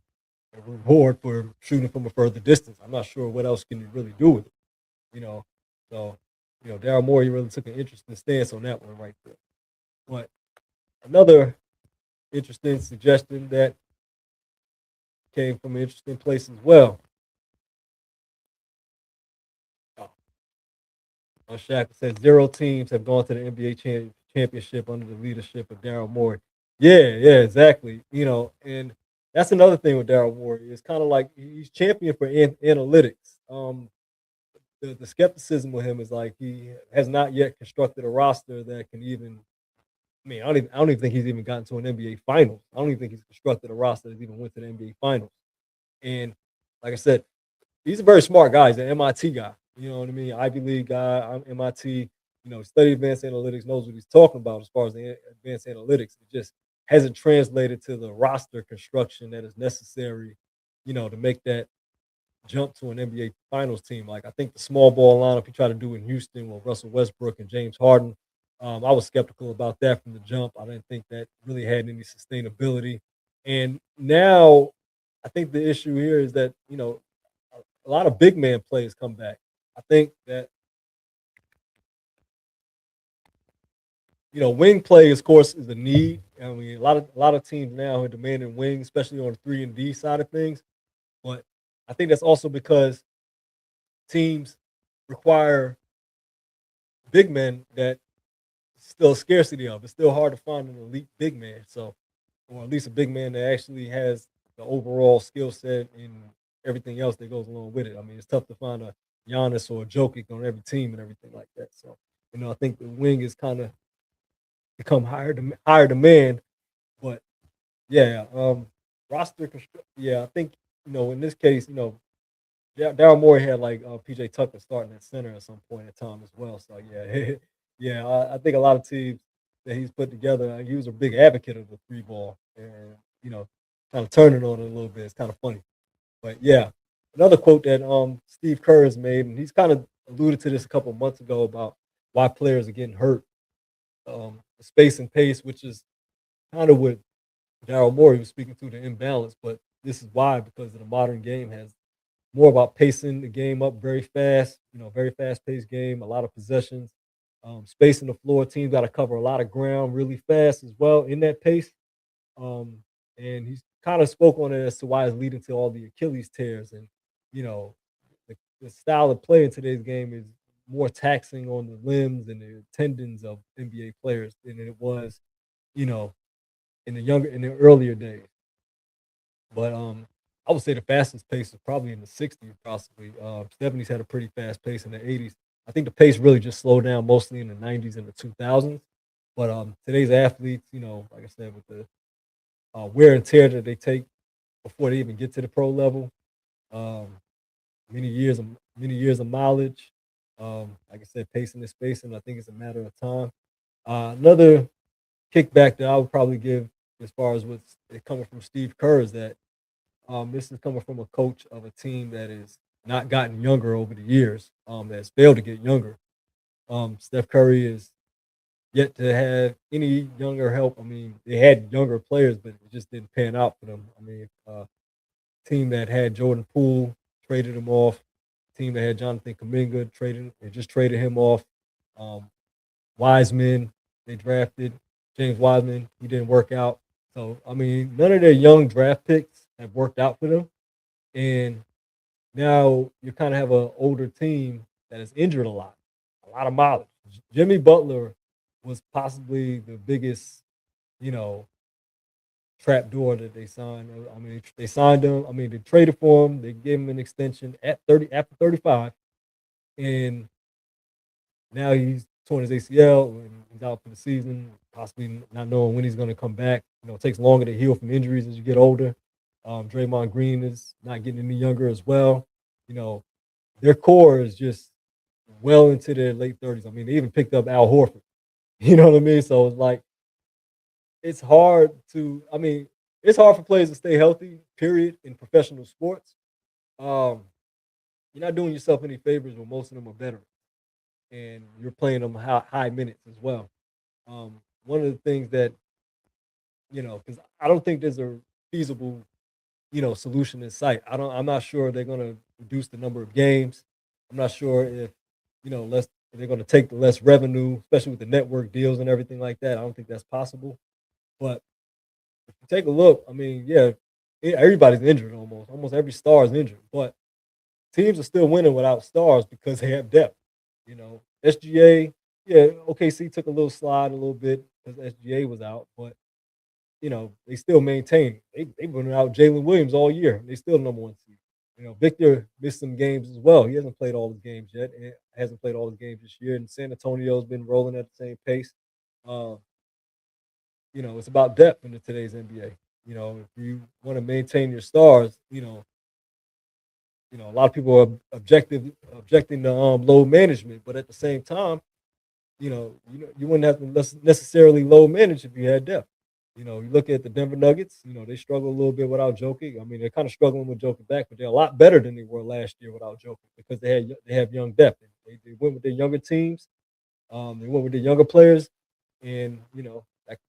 a reward for shooting from a further distance. I'm not sure what else can you really do with it, you know. So, Daryl Morey really took an interesting stance on that one right there. But another interesting suggestion that came from an interesting place as well. On Shaq, it says 0 teams have gone to the NBA championship under the leadership of Daryl Morey. Yeah, exactly. And that's another thing with Daryl Morey. It's kind of like he's champion for analytics. The skepticism with him is like he has not yet constructed a roster that can even. I mean, I don't even think he's even gotten to an NBA Finals. I don't even think he's constructed a roster that even went to the NBA Finals. And like I said, he's a very smart guy. He's an MIT guy. You know what I mean? Ivy League guy. I'm MIT. Studied advanced analytics, knows what he's talking about as far as the advanced analytics. It just hasn't translated to the roster construction that is necessary, to make that jump to an NBA Finals team. Like I think the small ball lineup he tried to do in Houston with Russell Westbrook and James Harden. I was skeptical about that from the jump. I didn't think that really had any sustainability. And now I think the issue here is that, a lot of big man players come back. I think that, wing play, of course, is a need I mean, a lot of teams now are demanding wings, especially on the 3 and D side of things. But I think that's also because teams require big men that still a scarcity of. It's still hard to find an elite big man. So, or at least a big man that actually has the overall skill set and everything else that goes along with it. I mean, it's tough to find a Giannis or a Jokic on every team and everything like that. So, I think the wing is kind of become higher demand. But yeah, roster construct. Yeah, I think in this case, Daryl Morey had like PJ Tucker starting at center at some point in time as well. So yeah, yeah, I think a lot of teams that he's put together, he was a big advocate of the three ball, and you know, kind of turning on it a little bit. It's kind of funny, but yeah, another quote that Steve Kerr has made, and he's kind of alluded to this a couple months ago about why players are getting hurt, the space and pace, which is kind of what Daryl Morey was speaking to, the imbalance. But this is why, because the modern game has more about pacing the game up very fast, very fast paced game, a lot of possessions, spacing the floor. Teams got to cover a lot of ground really fast as well in that pace. Um, and he's kind of spoke on it as to why it's leading to all the Achilles tears. And, you know, the style of play in today's game is more taxing on the limbs and the tendons of NBA players than it was, you know, in the earlier days. But I would say the fastest pace is probably in the 60s, possibly. 70s had a pretty fast pace in the 80s. I think the pace really just slowed down mostly in the 90s and the 2000s. But today's athletes, like I said, with the wear and tear that they take before they even get to the pro level, um, many years of mileage. Like I said, pacing and spacing. I think it's a matter of time. Another kickback that I would probably give, as far as what's coming from Steve Kerr, is that this is coming from a coach of a team that has not gotten younger over the years, that's failed to get younger. Steph Curry is yet to have any younger help. I mean, they had younger players, but it just didn't pan out for them. I mean, team that had Jordan Poole traded him off. Team that had Jonathan Kuminga traded him off. Um, Wiseman, they drafted James Wiseman. He didn't work out. So I mean, none of their young draft picks have worked out for them. And now you kind of have an older team that is injured a lot of mileage. Jimmy Butler was possibly the biggest, you know, trap door that they signed. I mean, they signed him. I mean, they traded for him. They gave him an extension at 30 after 35, and now he's torn his ACL and he's out for the season, possibly not knowing when he's going to come back. It takes longer to heal from injuries as you get older. Draymond Green is not getting any younger as well. You know, their core is just well into their late 30s. I mean, they even picked up Al Horford. You know what I mean? So it's like it's hard to. I mean, it's hard for players to stay healthy. Period. In professional sports, um, you're not doing yourself any favors when most of them are veterans, and you're playing them high minutes as well. One of the things that because I don't think there's a feasible solution in sight. I'm not sure they're going to reduce the number of games. I'm not sure if less if they're going to take the less revenue, especially with the network deals and everything like that. I don't think that's possible. But if you take a look, I mean, yeah, everybody's injured almost. Almost every star is injured, but teams are still winning without stars because they have depth. SGA, yeah, OKC took a little slide a little bit because SGA was out, but they still maintain. They've been out Jalen Williams all year. They still number one seed. Victor missed some games as well. He hasn't played all his games yet. And hasn't played all his games this year. And San Antonio's been rolling at the same pace. Uh, it's about depth in today's NBA. If you want to maintain your stars, a lot of people are objecting to load management, but at the same time, you wouldn't have to necessarily low manage if you had depth. You look at the Denver Nuggets. They struggle a little bit without Jokic. I mean, they're kind of struggling with Jokic back, but they're a lot better than they were last year without Jokic because they have young depth. They went with their younger teams. They went with their younger players, and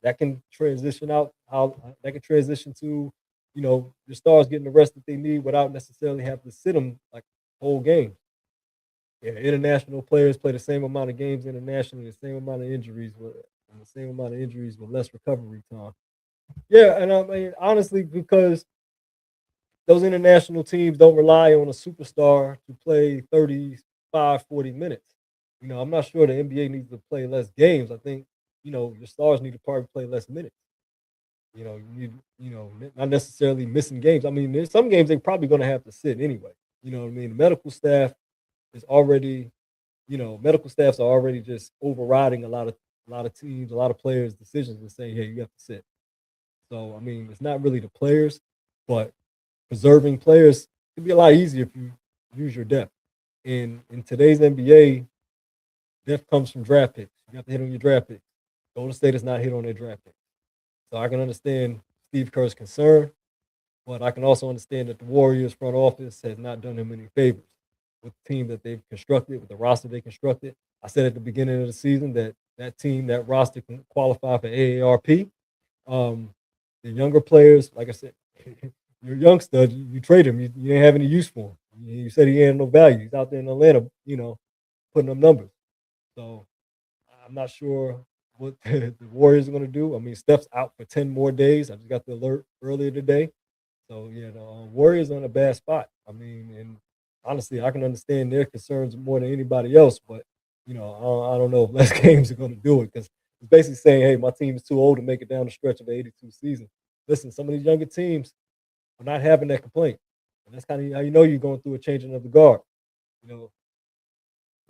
that can transition out how that can transition to the stars getting the rest that they need without necessarily having to sit them like whole game. Yeah, international players play the same amount of games internationally, the same amount of injuries with less recovery time. Yeah, and I mean honestly, because those international teams don't rely on a superstar to play 35, 40 minutes. I'm not sure the NBA needs to play less games. I think, your stars need to probably play less minutes. Not necessarily missing games. I mean, there's some games they're probably going to have to sit anyway. You know what I mean? The medical staff is already, medical staffs are already just overriding a lot of teams, a lot of players' decisions and saying, "Hey, you have to sit." So, I mean, it's not really the players, but preserving players can be a lot easier if you use your depth. In today's NBA, depth comes from draft picks. You have to hit on your draft picks. Golden State is not hit on their draft picks. So I can understand Steve Kerr's concern, but I can also understand that the Warriors front office has not done him any favors with the team that they've constructed, with the roster they constructed. I said at the beginning of the season that that team, that roster can qualify for AARP. Um, the younger players, like I said, you're a young stud. You trade him. You didn't have any use for him. You said he had no value. He's out there in Atlanta, putting up numbers. So I'm not sure what the Warriors are going to do. I mean, Steph's out for 10 more days. I just got the alert earlier today. So yeah, the Warriors are in a bad spot. I mean, and honestly, I can understand their concerns more than anybody else. But I don't know if less games are going to do it because it's basically saying, "Hey, my team is too old to make it down the stretch of the 82 season." Listen, some of these younger teams are not having that complaint, and that's kind of how you know you're going through a changing of the guard. You know,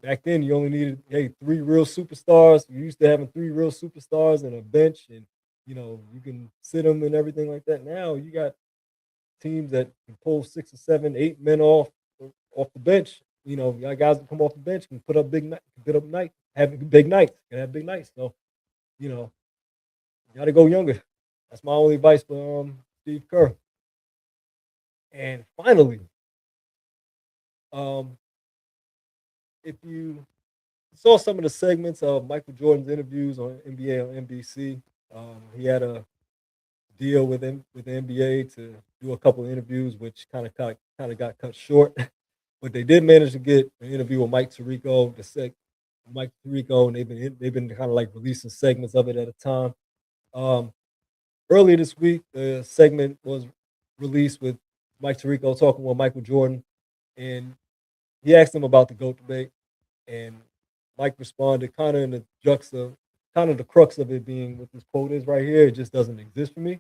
back then you only needed three real superstars. You used to having three real superstars and a bench, and you can sit them and everything like that. Now you got teams that can pull 6 or 7, 8 men off the bench. You got guys that come off the bench can put up big night, put up night, have big nights, can have big nights. So you know, you got to go younger. That's my only advice for Steve Kerr. And finally, um, if you saw some of the segments of Michael Jordan's interviews on NBA on NBC, he had a deal with the NBA to do a couple of interviews, which kind of got cut short. But they did manage to get an interview with Mike Tirico, Mike Tirico, and they've been kind of like releasing segments of it at a time. Um, Earlier this week, the segment was released with Mike Tirico talking with Michael Jordan, and he asked him about the GOAT debate, and Mike responded kind of in the kind of the crux of it being what this quote is right here. It just doesn't exist for me.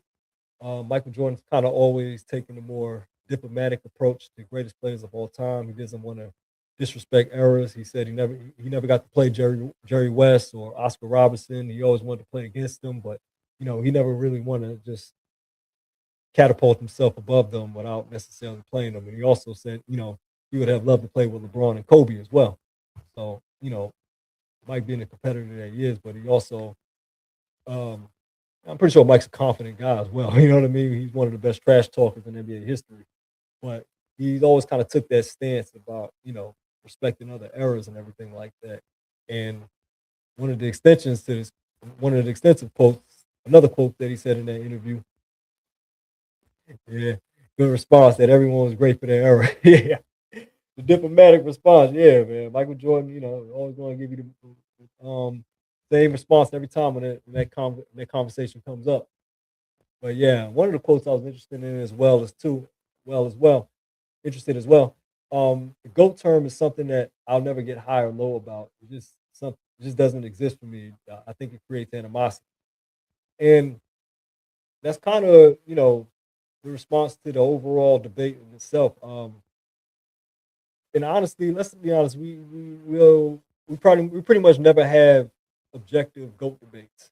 Michael Jordan's kind of always taken a more diplomatic approach to greatest players of all time. He doesn't want to disrespect eras. He said he never got to play Jerry West or Oscar Robertson. He always wanted to play against them, but he never really wanted to just catapult himself above them without necessarily playing them. And he also said, he would have loved to play with LeBron and Kobe as well. So, Mike being a competitor that he is, but he also um, I'm pretty sure Mike's a confident guy as well. You know what I mean? He's one of the best trash talkers in NBA history. But he's always kind of took that stance about, respecting other eras and everything like that. And one of the extensions to this, one of the extensive quotes, another quote that he said in that interview, yeah, good response that everyone was great for their era. Yeah. The diplomatic response, yeah, man. Michael Jordan, always going to give you the same response every time when that conversation comes up. But yeah, one of the quotes I was interested in as well, interested as well. The GOAT term is something that I'll never get high or low about. It just doesn't exist for me. I think it creates animosity, and that's kind of the response to the overall debate in itself. And honestly, let's be honest, we pretty much never have objective GOAT debates.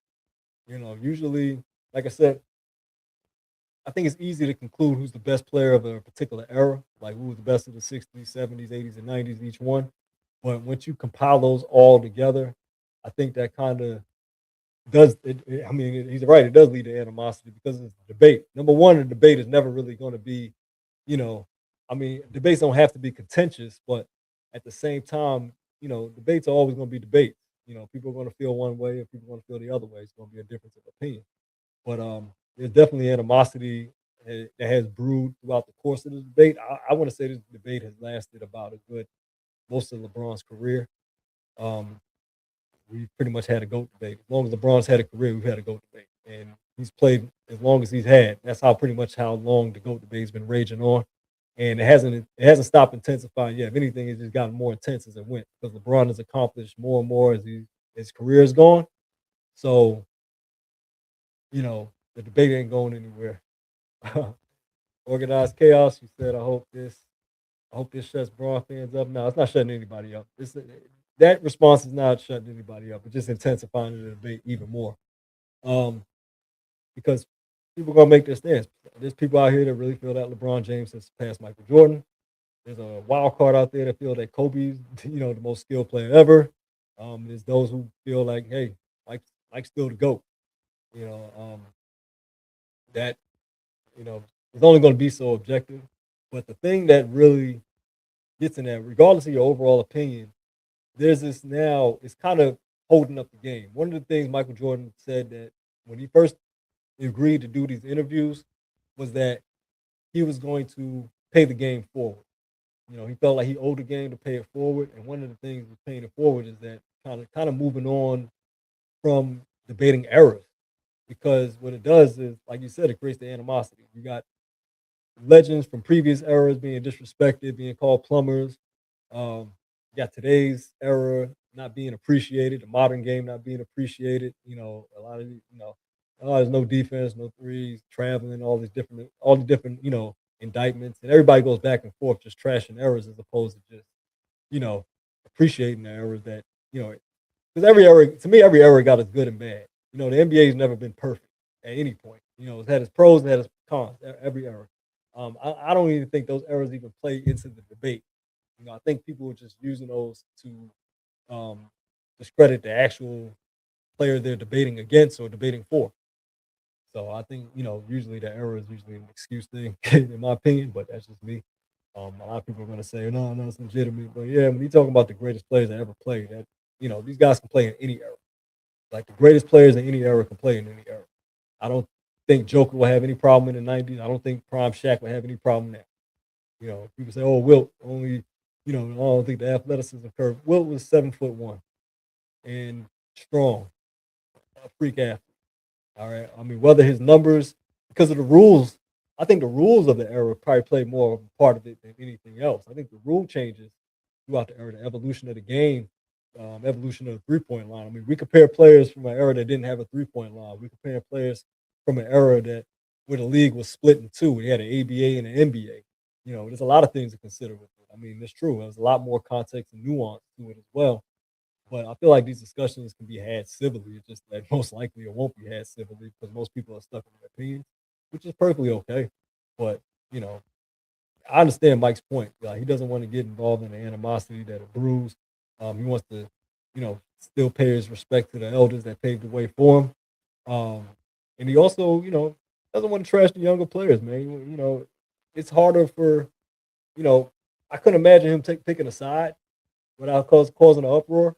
Usually, like I said, I think it's easy to conclude who's the best player of a particular era, like who was the best of the 60s, 70s, 80s, and 90s, each one. But once you compile those all together, I think that kind of I mean, he's right, it does lead to animosity because it's a debate. Number one, the debate is never really going to be, you know, I mean, debates don't have to be contentious, but at the same time, debates are always going to be debates. People are going to feel one way, and people are going to feel the other way. It's going to be a difference of opinion. But there's definitely animosity that has brewed throughout the course of the debate. I want to say this debate has lasted about a good most of LeBron's career. Um, we pretty much had a GOAT debate. As long as LeBron's had a career, we've had a GOAT debate. And he's played as long as he's had. That's how pretty much how long the GOAT debate's been raging on, and it hasn't stopped intensifying yet. If anything, it's just gotten more intense as it went because LeBron has accomplished more and more as his career is gone. So the debate ain't going anywhere. Organized chaos. You said, I hope this shuts Braun fans up. No, it's not shutting anybody up. That response is not shutting anybody up. It's just intensifying the debate even more. Um, because people are gonna make their stance. There's people out here that really feel that LeBron James has surpassed Michael Jordan. There's a wild card out there that feel that Kobe's, the most skilled player ever. There's those who feel like, hey, Mike's still the GOAT. You know, that it's only going to be so objective. But the thing that really gets in that, regardless of your overall opinion, there's this now, it's kind of holding up the game. One of the things Michael Jordan said that when he first agreed to do these interviews was that he was going to pay the game forward. He felt like he owed the game to pay it forward. And one of the things with paying it forward is that kind of moving on from debating errors. Because what it does is, like you said, it creates the animosity. You got legends from previous eras being disrespected, being called plumbers. You got today's era not being appreciated, the modern game not being appreciated. A lot of there's no defense, no threes, traveling, all the different indictments, and everybody goes back and forth just trashing errors as opposed to just you know appreciating the errors that you know because every era to me every era got its good and bad. The NBA has never been perfect at any point. It's had its pros and had its cons. Every era. I don't even think those errors even play into the debate. I think people are just using those to um, discredit the actual player they're debating against or debating for. So I think usually the error is usually an excuse thing, in my opinion. But that's just me. A lot of people are going to say, no, no, it's legitimate. But yeah, when you talking about the greatest players that ever played, that these guys can play in any era. Like the greatest players in any era can play in any era. I don't think Joker will have any problem in the '90s. I don't think Prime Shaq will have any problem now. People say, "Oh, Wilt only," I don't think the athleticism curve. Wilt was 7'1" and strong, a freak athlete. All right. I mean, whether his numbers, because of the rules, I think the rules of the era probably play more of a part of it than anything else. I think the rule changes throughout the era, the evolution of the game, evolution of the 3-point line. I mean, we compare players from an era that didn't have a 3-point line. We compare players from an era that where the league was split in two. We had an ABA and an NBA. There's a lot of things to consider with it. I mean, it's true. There's a lot more context and nuance to it as well. But I feel like these discussions can be had civilly. It's just that most likely it won't be had civilly because most people are stuck in their opinions, which is perfectly okay. But you know, I understand Mike's point. Like he doesn't want to get involved in the animosity that it brews. He wants to, still pay his respect to the elders that paved the way for him. And he also, doesn't want to trash the younger players, man. It's harder for, you know, I couldn't imagine him picking a side without causing an uproar.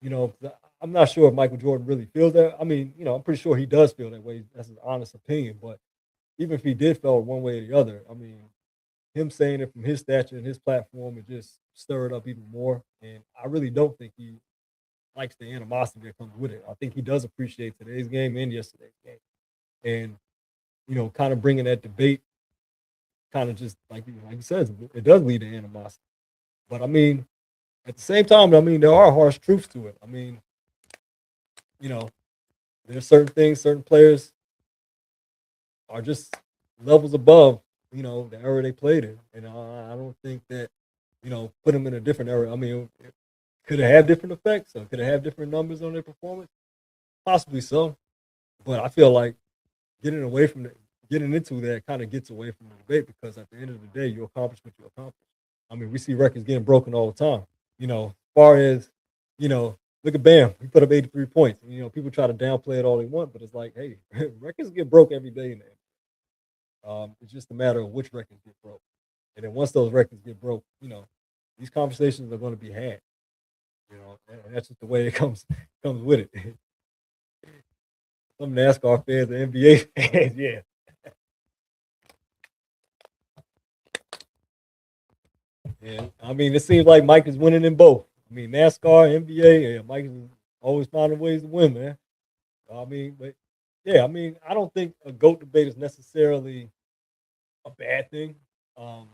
'Cause I'm not sure if Michael Jordan really feels that. I mean, I'm pretty sure he does feel that way. That's his honest opinion. But even if he did feel one way or the other, I mean, him saying it from his stature and his platform would just stir it up even more. And I really don't think he likes the animosity that comes with it. I think he does appreciate today's game and yesterday's game. And, kind of bringing that debate, kind of just like you said, it does lead to animosity. But I mean, at the same time, I mean, there are harsh truths to it. I mean, you know, there's certain things, certain players are just levels above, the era they played in. And I don't think that, put them in a different era. I mean, could it have different effects? Or could it have different numbers on their performance? Possibly so. But I feel like getting into that kind of gets away from the debate because at the end of the day, you accomplish what you accomplish. I mean, we see records getting broken all the time. As far as, look at Bam. He put up 83 points. People try to downplay it all they want, but it's like, hey, records get broke every day now. It's just a matter of which records get broke. And then once those records get broke, these conversations are going to be had. And that's just the way it comes with it. Some NASCAR fans and NBA fans, yeah. And I mean, it seems like Mike is winning in both. I mean, NASCAR, NBA, yeah, Mike is always finding ways to win, man. I mean, but Yeah, I mean, I don't think a GOAT debate is necessarily a bad thing. Um,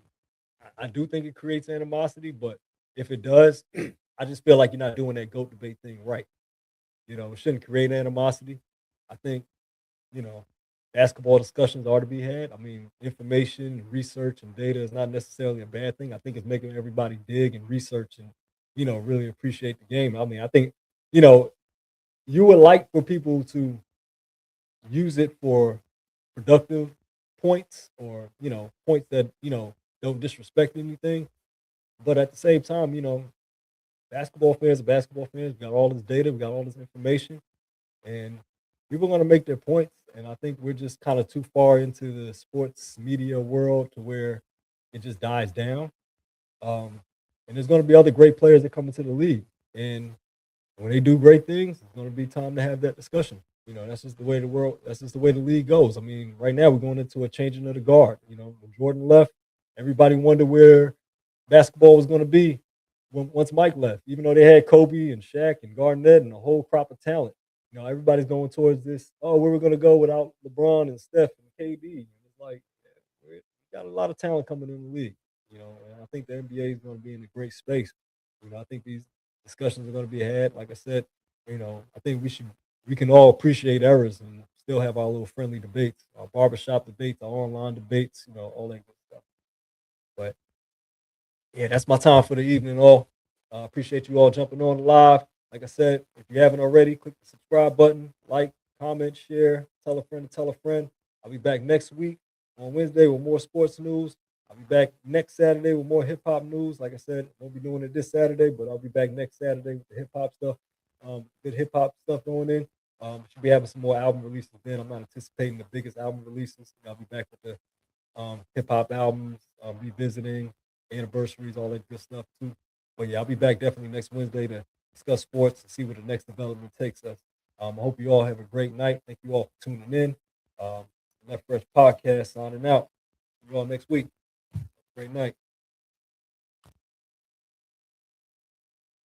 I do think it creates animosity, but if it does, I just feel like you're not doing that GOAT debate thing right. It shouldn't create animosity. I think, you know, basketball discussions are to be had. I mean, information, research, and data is not necessarily a bad thing. I think it's making everybody dig and research and, really appreciate the game. I mean, I think, you know, you would like for people to use it for productive points or, points that, don't disrespect anything. But at the same time, basketball fans are basketball fans. We got all this data, we got all this information, and people are going to make their points. And I think we're just kind of too far into the sports media world to where it just dies down. Um, and there's going to be other great players that come into the league. And when they do great things, it's going to be time to have that discussion. That's just the way the world, that's just the way the league goes. I mean, right now we're going into a changing of the guard. When Jordan left, everybody wondered where basketball was going to be once Mike left, even though they had Kobe and Shaq and Garnett and a whole crop of talent. Everybody's going towards this, oh, where we're going to go without LeBron and Steph and KD. And it's like, we got a lot of talent coming in the league, and I think the NBA is going to be in a great space. I think these discussions are going to be had. Like I said, I think we can all appreciate errors and still have our little friendly debates, our barbershop debates, our online debates, all that good stuff. But yeah, that's my time for the evening. All appreciate you all jumping on live. Like I said, if you haven't already, click the subscribe button, like, comment, share, tell a friend to tell a friend. I'll be back next week on Wednesday with more sports news. I'll be back next Saturday with more hip hop news. Like I said, I won't be doing it this Saturday, but I'll be back next Saturday with the hip hop stuff. Good hip hop stuff going in. Should be having some more album releases then. I'm not anticipating the biggest album releases. I'll be back with the hip hop albums, revisiting anniversaries, all that good stuff too. But yeah, I'll be back definitely next Wednesday to discuss sports and see where the next development takes us. I hope you all have a great night. Thank you all for tuning in. Left Fresh Podcast signing out. See you all next week. Great night.